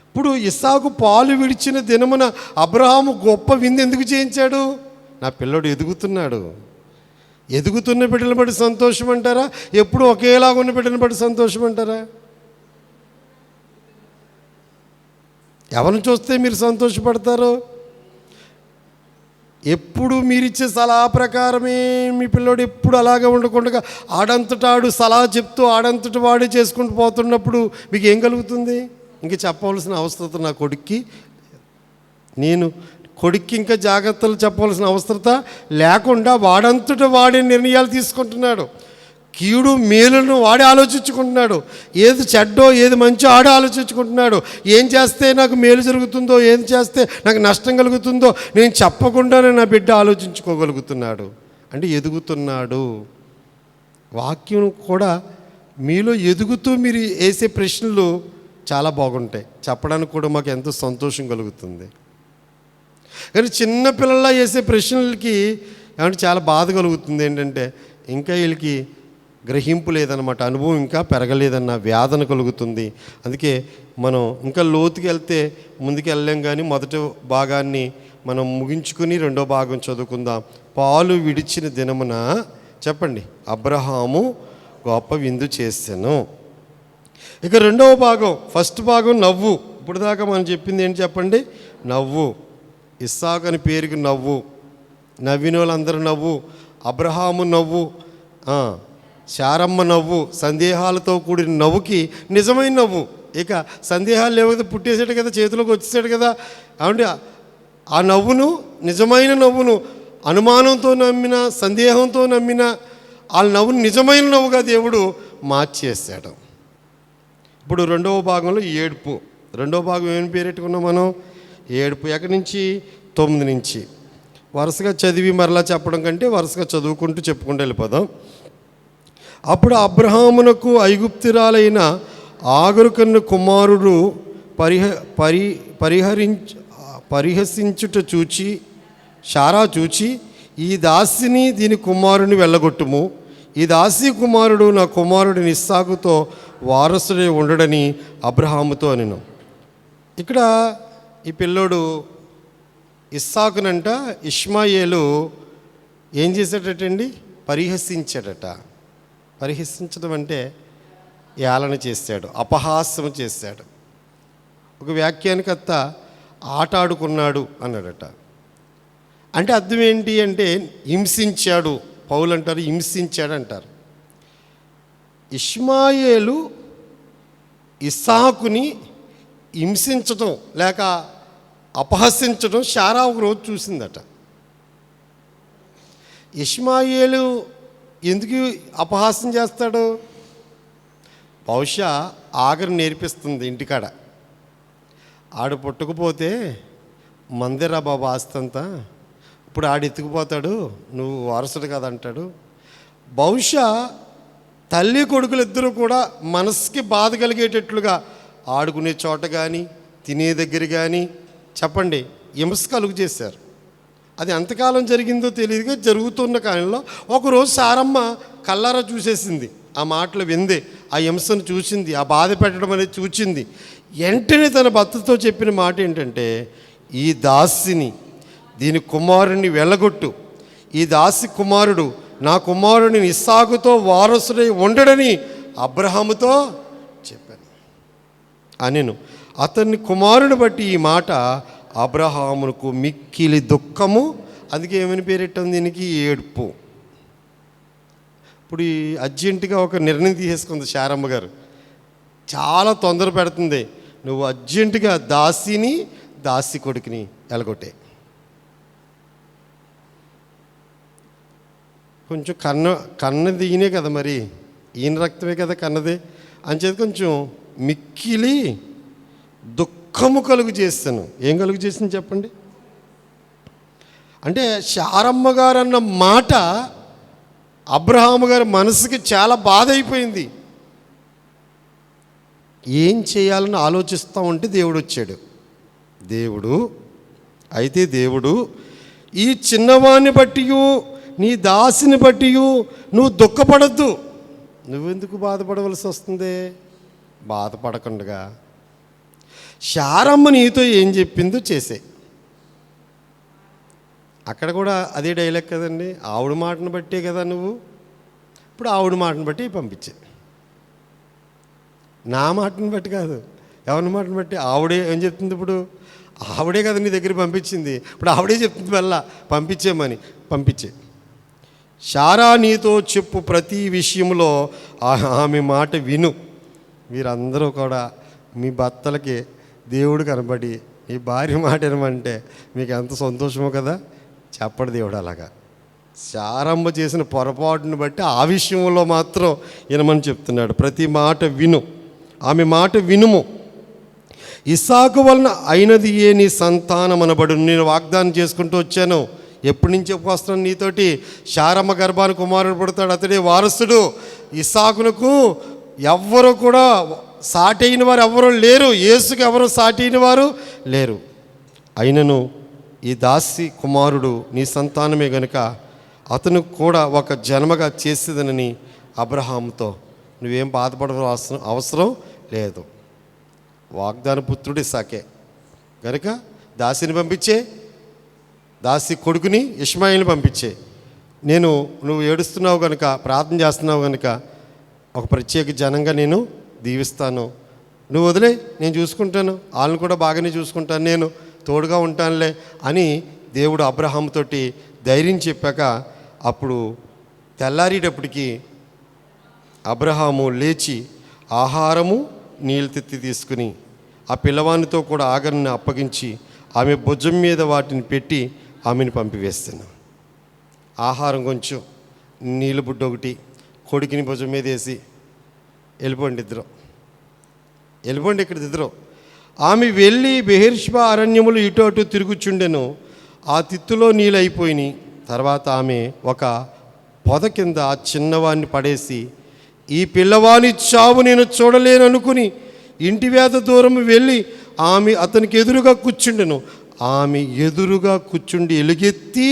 ఇప్పుడు ఇస్సాకు పాలు విడిచిన దినమున అబ్రహాము గొప్ప విందు ఎందుకు చేయించాడు? నా పిల్లడు ఎదుగుతున్నాడు. ఎదుగుతున్న బిడ్డలను బట్టి సంతోషం అంటారా? ఎప్పుడు ఒకేలాగా ఉన్న బిడ్డలను బట్టి సంతోషం అంటారా? ఎవరిని చూస్తే మీరు సంతోషపడతారు? ఎప్పుడు మీరిచ్చే సలహా ప్రకారమే మీ పిల్లోడు ఎప్పుడు అలాగే ఉండకుండా ఆడంతటాడు సలహా చెప్తూ ఆడంతటి వాడే చేసుకుంటూ పోతున్నప్పుడు మీకు ఏం కలుగుతుంది? ఇంక చెప్పవలసిన అవసరం నా కొడుక్కి, నేను కొడుక్కి ఇంకా జాగ్రత్తలు చెప్పవలసిన అవసరత లేకుండా వాడంతట వాడే నిర్ణయాలు తీసుకుంటున్నాడు. కీడు మేలును వాడే ఆలోచించుకుంటున్నాడు. ఏది చెడ్డో ఏది మంచో ఆడే ఆలోచించుకుంటున్నాడు. ఏం చేస్తే నాకు మేలు జరుగుతుందో, ఏం చేస్తే నాకు నష్టం కలుగుతుందో నేను చెప్పకుండానే నా బిడ్డ ఆలోచించుకోగలుగుతున్నాడు. అంటే ఎదుగుతున్నాడు. వాక్యం కూడా మీలో ఎదుగుతూ మీరు వేసే ప్రశ్నలు చాలా బాగుంటాయి, చెప్పడానికి కూడా మాకు ఎంతో సంతోషం కలుగుతుంది. కానీ చిన్నపిల్లల వేసే ప్రశ్నలకి ఏమంటే చాలా బాధ కలుగుతుంది. ఏంటంటే ఇంకా వీళ్ళకి గ్రహింపు లేదనమాట, అనుభవం ఇంకా పెరగలేదన్న వేదన కలుగుతుంది. అందుకే మనం ఇంకా లోతుకి వెళ్తే ముందుకు వెళ్ళలేం, కానీ మొదటి భాగాన్ని మనం ముగించుకుని రెండో భాగం చదువుకుందాం. పాలు విడిచిన దినమున చెప్పండి, అబ్రహాము గొప్ప విందు చేశాను. ఇక రెండవ భాగం, ఫస్ట్ భాగం నవ్వు. ఇప్పుడు దాకా మనం చెప్పింది ఏంటి చెప్పండి? నవ్వు. ఇస్సాకు అని పేరుకి నవ్వు, నవ్విన వాళ్ళందరూ నవ్వు, అబ్రహాము నవ్వు, శారమ్మ నవ్వు, సందేహాలతో కూడిన నవ్వుకి నిజమైన నవ్వు. ఇక సందేహాలు లేవు కదా, పుట్టేసాడు కదా, చేతిలోకి వచ్చేసాడు కదా, అవునండి. ఆ నవ్వును, నిజమైన నవ్వును, అనుమానంతో నమ్మిన, సందేహంతో నమ్మిన ఆ నవ్వును నిజమైన నవ్వుగా దేవుడు మార్చేశాడు. ఇప్పుడు రెండవ భాగంలో ఏడుపు. రెండవ భాగం ఏమి పేరెట్టుకున్నాం మనం? ఏడుపు. ఎక్కడి నుంచి? 9 నుంచి. వరుసగా చదివి మరలా చెప్పడం కంటే వరుసగా చదువుకుంటూ చెప్పుకుంటూ వెళ్ళిపోదాం. అప్పుడు అబ్రహామునకు ఐగుప్తురాలైన ఆగరు కన్ను కుమారుడు పరిహసించుట చూచి శారా చూచి, ఈ దాసిని దీని కుమారుని వెళ్ళగొట్టుము, ఈ దాసి కుమారుడు నా కుమారుడిని ఇస్సాకుతో వారసుడే ఉండడని అబ్రహాముతో అనెను. ఇక్కడ ఈ పిల్లోడు ఇస్సాకునంట ఇష్మాయేలు ఏం చేశాడటండి? పరిహసించాడట. పరిహసించడం అంటే ఏళన చేశాడు, అపహాస్యం చేశాడు. ఒక వ్యాఖ్యానకర్త ఆట ఆడుకున్నాడు అన్నాడట. అంటే అర్థం ఏంటి అంటే హింసించాడు. పౌలు అంటారు హింసించాడు అంటారు. ఇష్మాయేలు ఇస్సాకుని హింసించడం లేక అపహసించడం శారా ఒక రోజు చూసిందట. ఇష్మాయేలు ఎందుకు అపహాస్యం చేస్తాడు? బహుశా ఆగరు నేర్పిస్తుంది ఇంటికాడ. ఆడు పుట్టకపోతే మందిరా బాబు ఆస్తంతా, ఇప్పుడు ఆడు ఎత్తుకుపోతాడు, నువ్వు వారసుడు కదా అంటాడు. బహుశా తల్లి కొడుకులు ఇద్దరు కూడా మనసుకి బాధ కలిగేటట్లుగా ఆడుకునే చోట కానీ తినే దగ్గర కానీ చెప్పండి హింస కలుగు చేశారు. అది ఎంతకాలం జరిగిందో తెలియదుగా జరుగుతున్న కాలంలో ఒకరోజు సారమ్మ కల్లారా చూసేసింది, ఆ మాటలు విందే, ఆ హింసను చూసింది, ఆ బాధ పెట్టడం అనేది చూసింది. వెంటనే తన భర్తతో చెప్పిన మాట ఏంటంటే, ఈ దాసిని దీని కుమారుని వెళ్ళగొట్టు, ఈ దాసి కుమారుడు నా కుమారుని ఇస్సాకుతో వారసుడై ఉండడని అబ్రహాముతో చెప్పాను అనెను. అతన్ని కుమారుని బట్టి ఈ మాట అబ్రహామునకు మిక్కిలి దుఃఖము, అందుకే ఏమని పేరెట్టాం దీనికి? ఏడుపు. ఇప్పుడు ఈ అర్జెంటుగా ఒక నిర్ణయం తీసేసుకుంది శారమ్మ గారు, చాలా తొందర పెడుతుంది. నువ్వు అర్జెంటుగా దాసిని దాసి కొడుకుని ఎలగొట్టే. కొంచెం కన్నది ఈయనే కదా, మరి ఈయన రక్తమే కదా కన్నది, అంచేది కొంచెం మిక్కిలి దుఃఖము కలుగు చేస్తాను. ఏం కలుగు చేసింది చెప్పండి? అంటే శారమ్మ గారు అన్న మాట అబ్రహాము గారి మనసుకి చాలా బాధ అయిపోయింది. ఏం చేయాలని ఆలోచిస్తూ ఉంటే దేవుడు వచ్చాడు. దేవుడు ఈ చిన్నవాణ్ణి బట్టి నీ దాసిని బట్టి నువ్వు దుఃఖపడద్దు. నువ్వెందుకు బాధపడవలసి వస్తుంది? బాధపడకుండా శారమ్మ నీతో ఏం చెప్పిందో చేసే. అక్కడ కూడా అదే డైలాగ్ కదండి, ఆవిడ మాటను బట్టే కదా నువ్వు. ఇప్పుడు ఆవిడ మాటను బట్టి పంపించే, నా మాటను బట్టి కాదు, ఎవరి మాటను బట్టి. ఆవిడే ఏం చెప్తుంది? ఇప్పుడు ఆవిడే కదా నీ దగ్గర పంపించింది, ఇప్పుడు ఆవిడే చెప్తుంది మళ్ళా పంపించేమని. పంపించే. శారా నీతో చెప్పు ప్రతి విషయంలో ఆమె మాట విను. మీరందరూ కూడా మీ భర్తలకి దేవుడు కనబడి మీ భార్య మాట వినమంటే మీకు ఎంత సంతోషమో కదా. చెప్పడు దేవుడు అలాగా. శారమ్మ చేసిన పొరపాటును బట్టి ఆ విషయంలో మాత్రం వినమని చెప్తున్నాడు. ప్రతి మాట విను, ఆమె మాట వినుము. ఇస్సాకు వలన అయినది ఏ నీ సంతానం అనబడు. నేను వాగ్దానం చేసుకుంటూ వచ్చాను, ఎప్పటి నుంచి చెప్పుకొస్తున్నాను నీతోటి. శారమ్మ గర్భాన్ని కుమారుడు పుడతాడు, అతడే వారసుడు. ఇస్సాకునకు ఎవ్వరు కూడా సాటి అయిన వారు ఎవరు లేరు, యేసుకి ఎవరు సాటి అయిన వారు లేరు. అయినను ఈ దాసి కుమారుడు నీ సంతానమే గనుక అతను కూడా ఒక జన్మగా చేసేదనని అబ్రహాముతో, నువ్వేం బాధపడవలసిన అవసరం లేదు, వాగ్దాన పుత్రుడు ఇస్సాకే గనుక దాసిని పంపించే, దాసి కొడుకుని ఇష్మాయిల్ని పంపించే, నువ్వు ఏడుస్తున్నావు కనుక, ప్రార్థన చేస్తున్నావు కనుక ఒక ప్రత్యేక జనంగా నేను దీవిస్తాను, నువ్వు వదిలే, నేను చూసుకుంటాను, వాళ్ళని కూడా బాగానే చూసుకుంటాను, నేను తోడుగా ఉంటానులే అని దేవుడు అబ్రహాముతోటి ధైర్యం చెప్పాక, అప్పుడు తెల్లారేటప్పటికి అబ్రహాము లేచి ఆహారము నీళ్ళు తెత్తి తీసుకుని ఆ పిల్లవానితో కూడా ఆగరిని అప్పగించి ఆమె భుజం మీద వాటిని పెట్టి ఆమెను పంపివేస్తున్నాను. ఆహారం కొంచెం, నీళ్ళు బుడ్డ ఒకటి, కొడుకుని భుజం మీద వేసి వెళ్ళిపోండి ఇక్కడ ఇద్దరు. ఆమె వెళ్ళి బెహెర్షెబా అరణ్యములు ఇటు అటు తిరుగుచుండెను. ఆ తిత్తులో నీళ్ళు అయిపోయినాయి. తర్వాత ఆమె ఒక పొద కింద ఆ చిన్నవాడిని పడేసి, ఈ పిల్లవాని చావు నేను చూడలేననుకుని ఇంటి వేద దూరం వెళ్ళి ఆమె అతనికి ఎదురుగా కూర్చుండెను. ఆమె ఎదురుగా కూర్చుండి ఎలుగెత్తి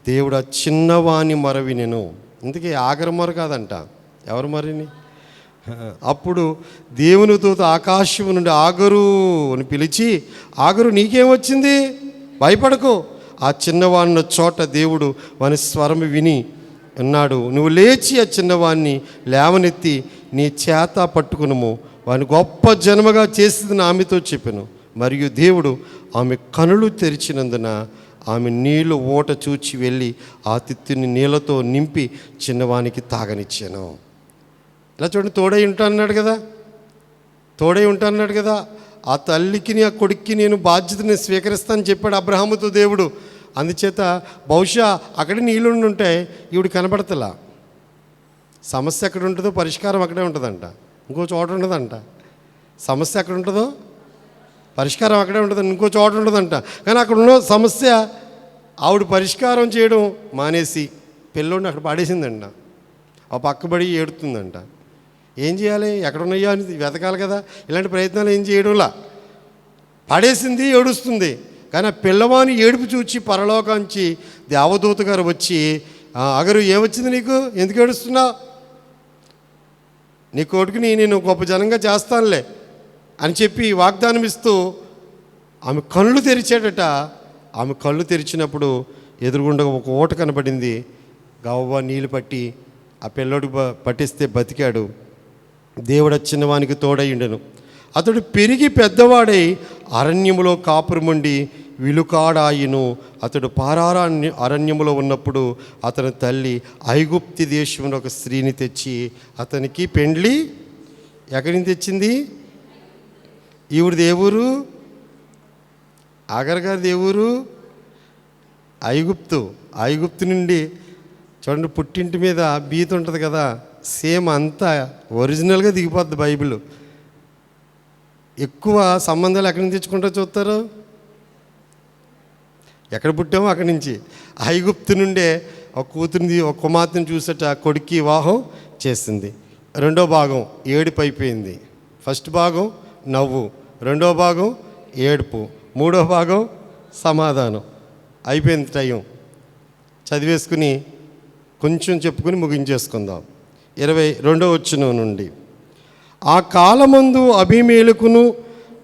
దేవుడు ఆ చిన్నవాని మొర వినెను. ఇందుకే ఆగర మొర కాదంట, ఎవరు మొరని? అప్పుడు దేవుని దూత ఆకాశం నుండి ఆగరు అని పిలిచి, ఆగరు నీకేమొచ్చింది, భయపడకు. ఆ చిన్నవాడిన చోట దేవుడు వాని స్వరం విని అన్నాడు, నువ్వు లేచి ఆ చిన్నవాడిని లేవనెత్తి నీ చేత పట్టుకునుము, వాని గొప్ప జన్మగా చేసిందని ఆమెతో చెప్పాను. మరియు దేవుడు ఆమె కనులు తెరిచినందున ఆమె నీళ్ళు ఓట చూచి వెళ్ళి ఆ తిత్తుని నీళ్ళతో నింపి చిన్నవానికి తాగనిచ్చాను. ఇలా చూడండి, తోడై ఉంటానన్నాడు కదా, ఆ తల్లికి ఆ కొడుక్కి నేను బాధ్యతని స్వీకరిస్తానని చెప్పాడు అబ్రహాముతో దేవుడు. అందుచేత బహుశా అక్కడే నీళ్ళుండి ఉంటాయి, ఈవిడ కనబడతలా. సమస్య ఎక్కడ ఉంటుందో పరిష్కారం అక్కడే ఉంటుందంట, ఇంకో చోట ఉండదంట. సమస్య ఎక్కడ ఉంటుందో పరిష్కారం అక్కడే ఉంటుందంట, ఇంకో చోట ఉండదంట. కానీ అక్కడ ఉన్న సమస్య ఆవిడ పరిష్కారం చేయడం మానేసి పిల్లోడిని అక్కడ పాడేసిందంట. ఆ పక్కబడి ఏడుతుందంట. ఏం చేయాలి, ఎక్కడున్నాయో అని వెతకాలి కదా. ఇలాంటి ప్రయత్నాలు ఏం చేయడంలా, పడేసింది, ఏడుస్తుంది. కానీ ఆ పిల్లవాని ఏడుపు చూచి పరలోకాంచి దేవదూత గారు వచ్చి, అగరు ఏమొచ్చింది నీకు, ఎందుకు ఏడుస్తున్నావు, నీ కొడుకుని నేను గొప్ప జనంగా చేస్తానులే అని చెప్పి వాగ్దానం ఇస్తూ ఆమె కళ్ళు తెరిచాడట. ఆమె కళ్ళు తెరిచినప్పుడు ఎదురుగుండా ఒక ఓట కనబడింది. గవ్వ నీళ్ళు పట్టి ఆ పిల్లోడికి పట్టిస్తే బతికాడు. దేవుడు చిన్నవానికి తోడయ్యుండెను. అతడు పెరిగి పెద్దవాడై అరణ్యములో కాపురముండి విలుకాడాయిను. అతడు పారారా అరణ్యములో ఉన్నప్పుడు అతని తల్లి ఐగుప్తి దేశంలో ఒక స్త్రీని తెచ్చి అతనికి పెండ్లి, ఎక్కడి నుంచి తెచ్చింది, ఈవిడ దేవురు, ఆగర్ గారి దేవురు ఐగుప్తు నుండి. చూడండి, పుట్టింటి మీద బీత ఉంటుంది కదా, సేమ్ అంతా ఒరిజినల్గా దిగిపోద్ది బైబిల్. ఎక్కువ సంబంధాలు ఎక్కడి నుంచి తెచ్చుకుంటారో చూస్తారు, ఎక్కడ పుట్టామో అక్కడి నుంచి. ఐగుప్తు నుండే ఒక కూతురిని, ఒక కుమార్తెని చూసట కొడుక్కి వివాహం చేసింది. రెండో భాగం ఏడుపు అయిపోయింది. ఫస్ట్ భాగం నవ్వు, రెండో భాగం ఏడుపు, మూడో భాగం సమాధానం. అయిపోయింది టైం. చదివేసుకుని కొంచెం చెప్పుకుని ముగించేసుకుందాం. 22వ వచనం నుండి, ఆ కాలమందు అబీమెలెకును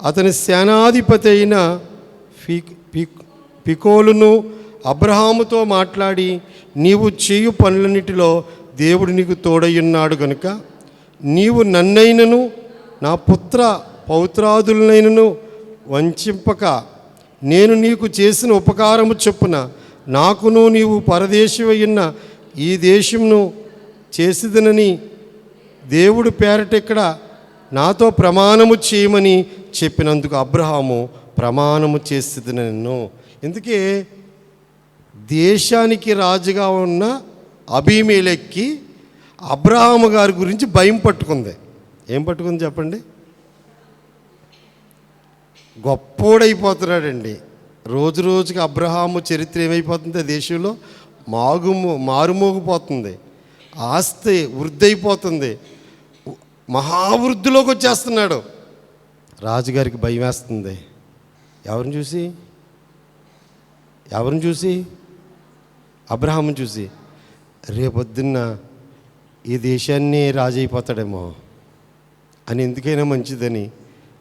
అతని సేనాధిపతి అయిన పికోలును అబ్రహాముతో మాట్లాడి, నీవు చేయు పనులన్నిటిలో దేవుడు నీకు తోడయ్యున్నాడు గనుక నీవు నన్నైనను నా పుత్ర పౌత్రాదులనైనను వంచింపక, నేను నీకు చేసిన ఉపకారము చొప్పున నాకును నీవు పరదేశివయ్యున్న ఈ దేశమును చేసిదనని దేవుడు పేరట ఇక్కడ నాతో ప్రమాణము చేయమని చెప్పినందుకు అబ్రహాము ప్రమాణము చేసిదనను. ఎందుకే దేశానికి రాజుగా ఉన్న అబీమెలెక్కి అబ్రహాము గారి గురించి భయం పట్టుకుంది. ఏం పట్టుకుంది చెప్పండి? గొప్పోడైపోతున్నాడండి. రోజు రోజుకి అబ్రహాము చరిత్ర ఏమైపోతుంది, దేశంలో మారుమోగిపోతుంది, ఆస్తి వృద్ధి అయిపోతుంది, మహావృద్ధిలోకి వచ్చేస్తున్నాడు. రాజుగారికి భయం వేస్తుంది. ఎవరిని చూసి? అబ్రహాముని చూసి. రేపొద్దున్న ఈ దేశాన్ని రాజు అయిపోతాడేమో అని, ఎందుకైనా మంచిదని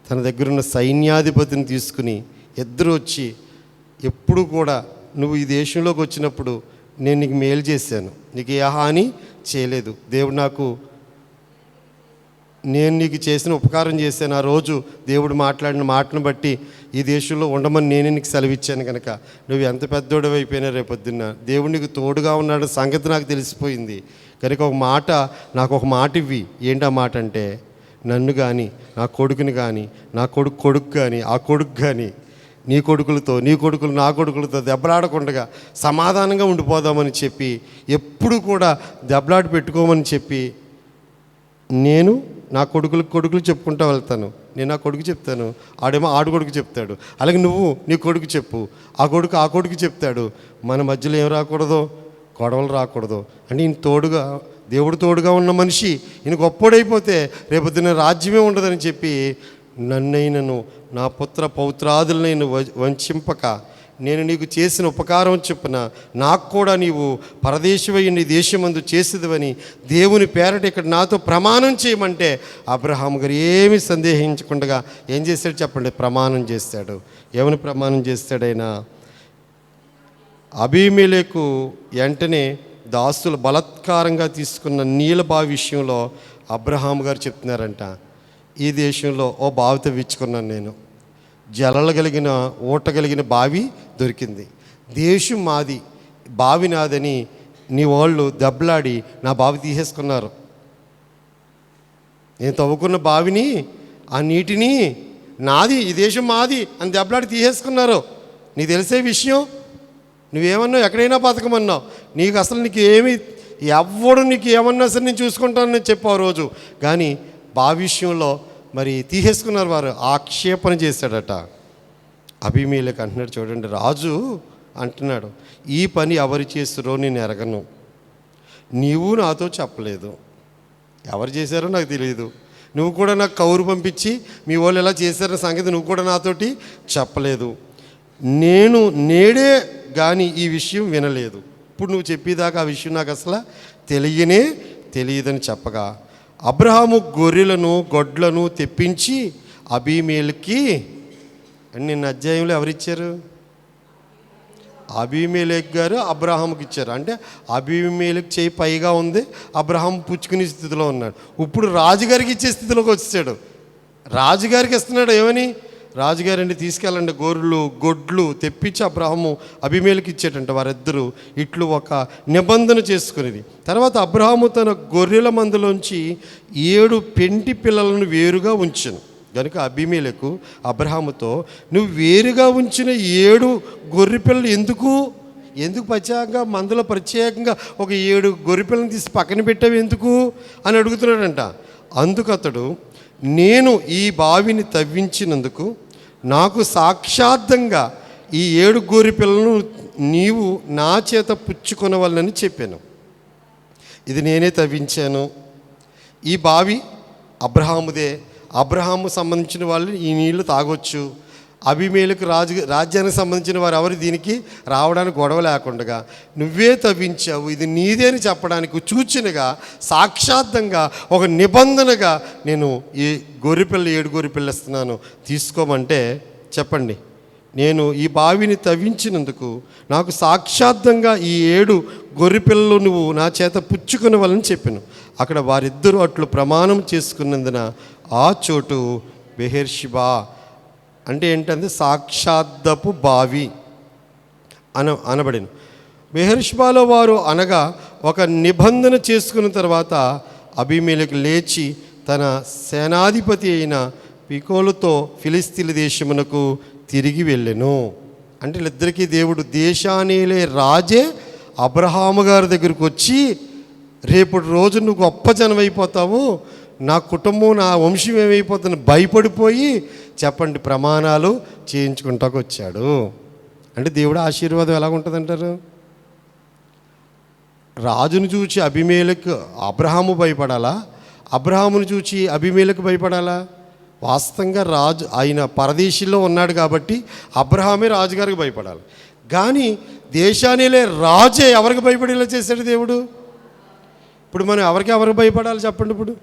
తన దగ్గరున్న సైన్యాధిపతిని తీసుకుని ఇద్దరు వచ్చి, ఎప్పుడు కూడా నువ్వు ఈ దేశంలోకి వచ్చినప్పుడు నేను నీకు మేలు చేశాను, నీకు ఏ హాని చేయలేదు. నేను నీకు చేసిన ఉపకారం చేశాను. ఆ రోజు దేవుడు మాట్లాడిన మాటను బట్టి ఈ దేశంలో ఉండమని నేనే నీకు సెలవిచ్చాను కనుక నువ్వు ఎంత పెద్దోడు అయిపోయినా రేపొద్దున్న దేవుడు నీకు తోడుగా ఉన్నాడు సంగతి నాకు తెలిసిపోయింది కనుక నాకు ఒక మాట ఇవ్వి. ఏంటా మాట అంటే, నన్ను కానీ నా కొడుకుని కానీ నా కొడుకు కానీ ఆ కొడుకు కానీ నీ కొడుకులు నా కొడుకులతో దెబ్బలాడకుండా సమాధానంగా ఉండిపోదామని చెప్పి, ఎప్పుడు కూడా దెబ్బలాడి పెట్టుకోమని చెప్పి, నేను నా కొడుకులు చెప్పుకుంటూ వెళ్తాను. నేను నా కొడుకు చెప్తాను, ఆడేమో ఆడు కొడుకు చెప్తాడు. అలాగే నువ్వు నీ కొడుకు చెప్పు, ఆ కొడుకు చెప్తాడు. మన మధ్యలో ఏం రాకూడదు, గొడవలు రాకూడదు. అంటే ఈయన తోడుగా, దేవుడు తోడుగా ఉన్న మనిషి ఈయన గొప్పోడైపోతే రేపొద్దున రాజ్యమే ఉండదని చెప్పి, నన్నైనను నా పుత్ర పౌత్రాదులనైనా వంచింపక నేను నీకు చేసిన ఉపకారం చొప్పున నాకు కూడా నీవు పరదేశమై నీ దేశమందు చేసేదివని దేవుని పేరట ఇక్కడ నాతో ప్రమాణం చేయమంటే, అబ్రహాం గారు ఏమీ సందేహించకుండా ఏం చేశాడు చెప్పండి? ప్రమాణం చేస్తాడు. ఏమని ప్రమాణం చేస్తాడైనా? అబీమెలెకు వెంటనే దాసులు బలాత్కారంగా తీసుకున్న నీళ్ళ బావి విషయంలో అబ్రహాం గారు చెప్తున్నారంట, ఈ దేశంలో ఓ బావి తవ్వించుకున్నాను నేను, జలలు కలిగిన ఊట కలిగిన బావి దొరికింది, దేశం మాది, బావి నాదని నీ వాళ్ళు దెబ్బలాడి నా బావి తీసేసుకున్నారు. నేను తవ్వుకున్న బావిని, ఆ నీటిని నాది, ఈ దేశం మాది అని దెబ్బలాడి తీసేసుకున్నారు. నీకు తెలిసే విషయం. నువ్వేమన్నావు? ఎక్కడైనా బతకమన్నావు. నీకు ఎవడు నీకు ఏమన్నా సరే నేను చూసుకుంటానని చెప్పావు రోజు. కానీ బావి విషయంలో మరి తీసేసుకున్నారు. వారు ఆక్షేపణ చేశాడట. అబీమెలెకు అంటున్నాడు, చూడండి, రాజు అంటున్నాడు, ఈ పని ఎవరు చేస్తారో నేను ఎరగను, నీవు నాతో చెప్పలేదు, ఎవరు చేశారో నాకు తెలియదు, నువ్వు కూడా నాకు కౌరు పంపించి మీ వాళ్ళు ఎలా చేశారన్న సంగతి నువ్వు కూడా నాతోటి చెప్పలేదు, నేను నేడే కానీ ఈ విషయం వినలేదు, ఇప్పుడు నువ్వు చెప్పేదాకా ఆ విషయం నాకు అసలు తెలియదని చెప్పగా, అబ్రహాము గొర్రెలను గొడ్లను తెప్పించి అబీమెలెకుకి, అని నిన్న అధ్యాయంలో ఎవరిచ్చారు? అబీమెలెకు గారు అబ్రహాముకి ఇచ్చారు. అంటే అబీమెలెకు చేయి పైగా ఉంది, అబ్రహాం పుచ్చుకునే స్థితిలో ఉన్నాడు. ఇప్పుడు రాజుగారికి ఇచ్చే స్థితిలోకి వచ్చాడు. రాజుగారికి ఇస్తున్నాడు. ఏమని? రాజుగారండి తీసుకెళ్ళండి, గొర్రెలు గొడ్లు తెప్పించి అబ్రహాము అబీమెలెకు ఇచ్చేటంట. వారిద్దరూ ఇట్లు ఒక నిబంధన చేసుకునేది. తర్వాత అబ్రహాము తన గొర్రెల మందలోంచి 7 పెంటి పిల్లలను వేరుగా ఉంచెను. కనుక అబీమెలెకు అబ్రహాముతో, నువ్వు వేరుగా ఉంచిన 7 గొర్రె పిల్లలు ఎందుకు ప్రత్యేకంగా మందులో ప్రత్యేకంగా ఒక 7 గొర్రె పిల్లలను తీసి పక్కన పెట్టావు ఎందుకు అని అడుగుతున్నాడంట. అందుకు అతడు, నేను ఈ బావిని తవ్వించినందుకు నాకు సాక్షాత్తంగా ఈ 7 గొర్రె పిల్లలను నీవు నా చేత పుచ్చుకొనవలనని చెప్పాను. ఇది నేనే తవ్వించాను. ఈ బావి అబ్రహాముదే. అబ్రహాము సంబంధించిన వాళ్ళు ఈ నీళ్లు తాగొచ్చు. అబీమెలెకు రాజ్యానికి సంబంధించిన వారు ఎవరు దీనికి రావడానికి గొడవ లేకుండా నువ్వే తవ్వించావు, ఇది నీదే అని చెప్పడానికి సూచనగా, సాక్షాత్తంగా, ఒక నిబంధనగా నేను ఈ 7 గొర్రె పిల్లలు ఇస్తున్నాను, తీసుకోమంటే చెప్పండి. నేను ఈ బావిని తవ్వించినందుకు నాకు సాక్షాత్తంగా ఈ 7 గొర్రె పిల్లలు నువ్వు నా చేత పుచ్చుకొనవలని చెప్పాను. అక్కడ వారిద్దరూ అట్లు ప్రమాణం చేసుకున్నందున ఆ చోటు బెహెర్షిబా, అంటే ఏంటంటే సాక్షాత్తపు బావి అనబడింది. బెహెర్షిబాలో వారు అనగా ఒక నిబంధన చేసుకున్న తర్వాత అబీమెలెకు లేచి తన సేనాధిపతి అయిన పికోలుతో ఫిలిస్తీన్ల దేశమునకు తిరిగి వెళ్ళెను. అంటే వీళ్ళిద్దరికీ దేవుడు దేశానేలే రాజే అబ్రహాము గారి దగ్గరికి వచ్చి, రేపటి రోజు నువ్వు గొప్ప జనం అయిపోతావు, నా కుటుంబం నా వంశం ఏమైపోతుంది భయపడిపోయి చెప్పండి ప్రమాణాలు చేయించుకుంటాకు వచ్చాడు. అంటే దేవుడు ఆశీర్వాదం ఎలా ఉంటుందంటారు? రాజును చూసి అబీమెలెకు అబ్రహాము భయపడాలా? అబ్రహామును చూచి అబీమెలెకు భయపడాలా? వాస్తవంగా రాజు ఆయన పరదేశంలో ఉన్నాడు కాబట్టి అబ్రహామే రాజుగారికి భయపడాలి. కానీ దేశానిలే రాజే ఎవరికి భయపడేలా చేశాడు దేవుడు. ఇప్పుడు మనం ఎవరికి భయపడాలి చెప్పండి? ఇప్పుడు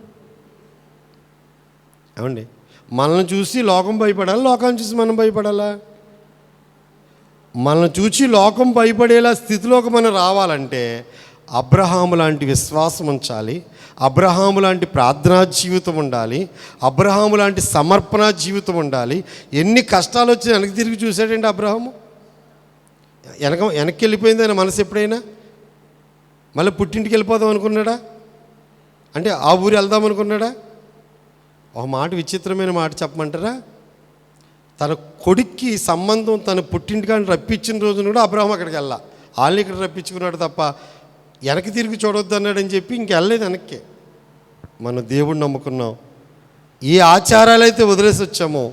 ఏమండి, మనల్ని చూసి లోకం భయపడాలి, లోకాన్ని చూసి మనం భయపడాలా? మనల్ని చూసి లోకం భయపడేలా స్థితిలోకి మనం రావాలంటే అబ్రహాము లాంటి విశ్వాసం ఉంచాలి, అబ్రహాము లాంటి ప్రార్థనా జీవితం ఉండాలి, అబ్రహాము లాంటి సమర్పణ జీవితం ఉండాలి. ఎన్ని కష్టాలు వచ్చి వెనక్కి తిరిగి చూశాడండి అబ్రహాము. వెనక్కి వెళ్ళిపోయింది ఆయన మనసు ఎప్పుడైనా? మళ్ళీ పుట్టింటికి వెళ్ళిపోదాం అనుకున్నాడా? అంటే ఆ ఊరు వెళ్దాం అనుకున్నాడా? ఒక మాట, విచిత్రమైన మాట చెప్పమంటారా? తన కొడుక్కి సంబంధం తన పుట్టింటికాని రప్పించిన రోజున కూడా అబ్రహాం అక్కడికి వెళ్ళా. వాళ్ళని ఇక్కడ రప్పించుకున్నాడు తప్ప వెనక్కి తిరిగి చూడొద్దు అన్నాడని చెప్పి ఇంకెళ్ళలేదు వెనక్కి. మనం దేవుడిని నమ్ముకున్నాం. ఏ ఆచారాలైతే వదిలేసి వచ్చామో,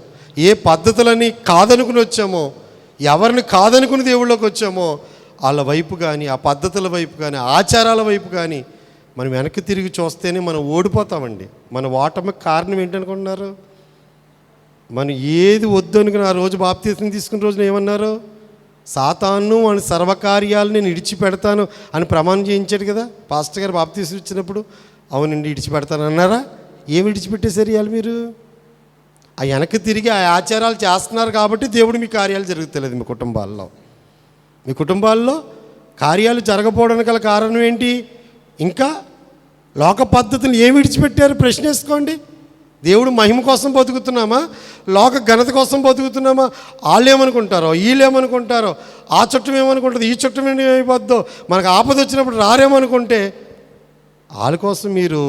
ఏ పద్ధతులని కాదనుకుని వచ్చామో, ఎవరిని కాదనుకుని దేవుళ్ళలోకి వచ్చామో వాళ్ళ వైపు కానీ, ఆ పద్ధతుల వైపు కానీ, ఆచారాల వైపు కానీ మనం వెనక్కి తిరిగి చూస్తేనే మనం ఓడిపోతామండి. మన ఓటమికి కారణం ఏంటనుకుంటున్నారు? మనం ఏది వద్దు అనుకుని ఆ రోజు బాప్తీసం తీసుకున్న రోజున ఏమన్నారు? సాతాను అని సర్వకార్యాలు నేను విడిచిపెడతాను అని ప్రమాణం చేయించాడు కదా పాస్టర్ గారు బాప్తీసం ఇచ్చినప్పుడు. అవునండి విడిచిపెడతాను అన్నారా? ఏమి విడిచిపెట్టేసారు ఇవాళ మీరు? ఆ వెనక్కి తిరిగి ఆ ఆచారాలు చేస్తున్నారు కాబట్టి దేవుడు మీ కార్యాలు జరుగుతలేదు. మీ కుటుంబాల్లో కార్యాలు జరగకపోవడానికి గల కారణం ఏంటి? ఇంకా లోక పద్ధతులు ఏమి విడిచిపెట్టారు? ప్రశ్న వేసుకోండి. దేవుడు మహిమ కోసం బతుకుతున్నామా, లోక ఘనత కోసం బతుకుతున్నామా? వాళ్ళు ఏమనుకుంటారో, వీళ్ళు ఏమనుకుంటారో, ఆ చుట్టం ఏమనుకుంటుంది, ఈ చుట్టం ఏమైపోద్దో, మనకు ఆపద వచ్చినప్పుడు రారేమనుకుంటే వాళ్ళ కోసం మీరు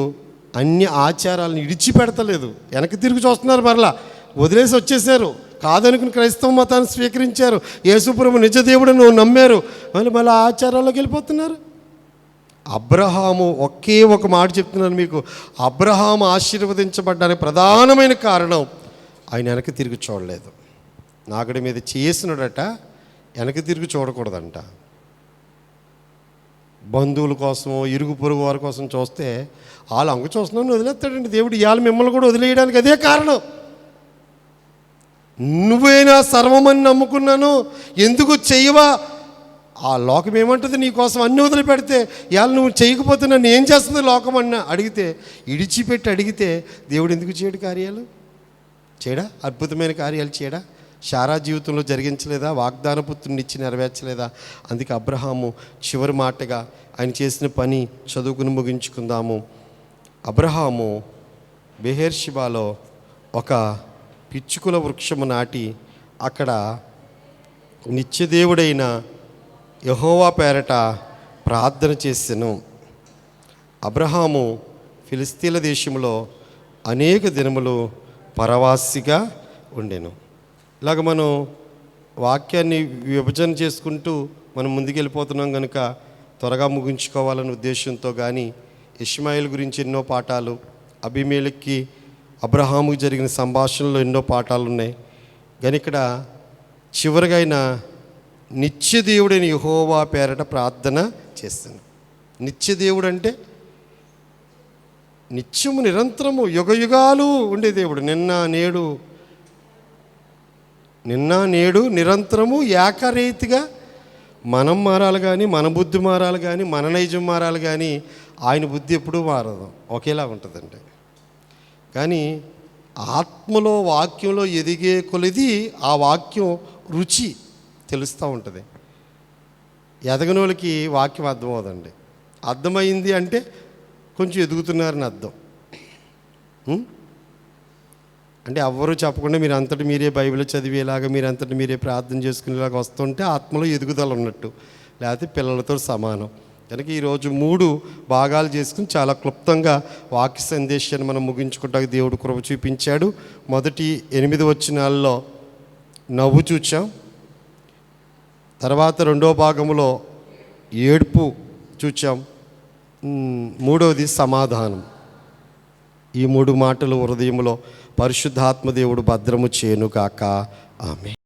అన్ని ఆచారాలను విడిచిపెడతలేదు. వెనక్కి తిరిగి చూస్తున్నారు, మరలా వదిలేసి వచ్చేసారు. కాదనుకుని క్రైస్తవ మతాన్ని స్వీకరించారు, యేసుప్రభు నిజ దేవుడని నమ్మారు, మళ్ళీ ఆచారాల్లోకి వెళ్ళిపోతున్నారు. అబ్రహాము ఒకే ఒక మాట చెప్తున్నాను మీకు, అబ్రహాము ఆశీర్వదించబడ్డానికి ప్రధానమైన కారణం ఆయన వెనక్కి తిరిగి చూడలేదు. నాగడి మీద చేసినడట, వెనక్కి తిరిగి చూడకూడదంట. బంధువుల కోసమో ఇరుగు పొరుగు వారి కోసం చూస్తే వాళ్ళు అంగ చూస్తున్నాను వదిలేస్తాడండి దేవుడు. ఇవాళ మిమ్మల్ని కూడా వదిలేయడానికి అదే కారణం. నువ్వేనా సర్వమని నమ్ముకున్నాను, ఎందుకు చెయ్యవా? ఆ లోకం ఏమంటుంది? నీ కోసం అన్ని వదిలిపెడితే ఇవాళ నువ్వు చేయకపోతే నన్ను ఏం చేస్తుంది లోకం అన్న అడిగితే, ఇడిచిపెట్టి అడిగితే దేవుడు ఎందుకు చేయడు కార్యాలు? చేయడా? అద్భుతమైన కార్యాలు చేయడా? శారా జీవితంలో జరిగించలేదా? వాగ్దాన పుత్రుని ఇచ్చి నెరవేర్చలేదా? అందుకే అబ్రహాము చివరి మాటగా ఆయన చేసిన పని చదువుకుని ముగించుకుందాము. అబ్రహాము బెహేర్షిబాలో ఒక పిచ్చుకుల వృక్షము నాటి అక్కడ నిత్యదేవుడైన యెహోవా పేరట ప్రార్థన చేసెను. అబ్రహాము ఫిలిస్తీన్ల దేశంలో అనేక దినములు పరవాసిగా ఉండెను. ఇలాగ మనం వాక్యాన్ని విభజన చేసుకుంటూ మనం ముందుకెళ్ళిపోతున్నాం కనుక త్వరగా ముగించుకోవాలనే ఉద్దేశంతో. కానీ ఇష్మాయిల్ గురించి ఎన్నో పాఠాలు, అబీమెలెక్కి అబ్రహాముకి జరిగిన సంభాషణలో ఎన్నో పాఠాలు ఉన్నాయి. కానీ ఇక్కడ చివరిగా ఆయన నిత్యదేవుడైన యెహోవా పేరట ప్రార్థన చేస్తాను. నిత్యదేవుడు అంటే నిత్యము, నిరంతరము, యుగయుగాలు ఉండే దేవుడు. నిన్న నేడు నిరంతరము ఏకరీతిగా మనం మారాలి కానీ, మన బుద్ధి మారాలి కానీ, మన నైజం మారాలి కానీ ఆయన బుద్ధి ఎప్పుడూ మారదు, ఒకేలా ఉంటుందండి. కానీ ఆత్మలో వాక్యంలో ఎదిగే కొలిది ఆ వాక్యం రుచి తెలుస్తూ ఉంటుంది. ఎదగని వాళ్ళకి వాక్యం అర్థమవుదండి. అర్థమైంది అంటే కొంచెం ఎదుగుతున్నారని అర్థం. అంటే ఎవరు చెప్పకుండా మీరు అంతటి మీరే బైబిల్ చదివేలాగా, మీరు అంతటి మీరే ప్రార్థన చేసుకునేలాగా వస్తుంటే ఆత్మలో ఎదుగుదల ఉన్నట్టు, లేకపోతే పిల్లలతో సమానం. కనుక ఈరోజు 3 భాగాలు చేసుకుని చాలా క్లుప్తంగా వాక్య సందేశాన్ని మనం ముగించుకుంటానికి దేవుడు కృప చూపించాడు. మొదటి 8 వచనాల్లో నవ్వు చూచాం. తర్వాత 2వ భాగంలో ఏడుపు చూచాం. 3వది సమాధానం. ఈ 3 మాటలు హృదయంలో పరిశుద్ధాత్మ దేవుడు భద్రము చేయను కాక. ఆమేన్.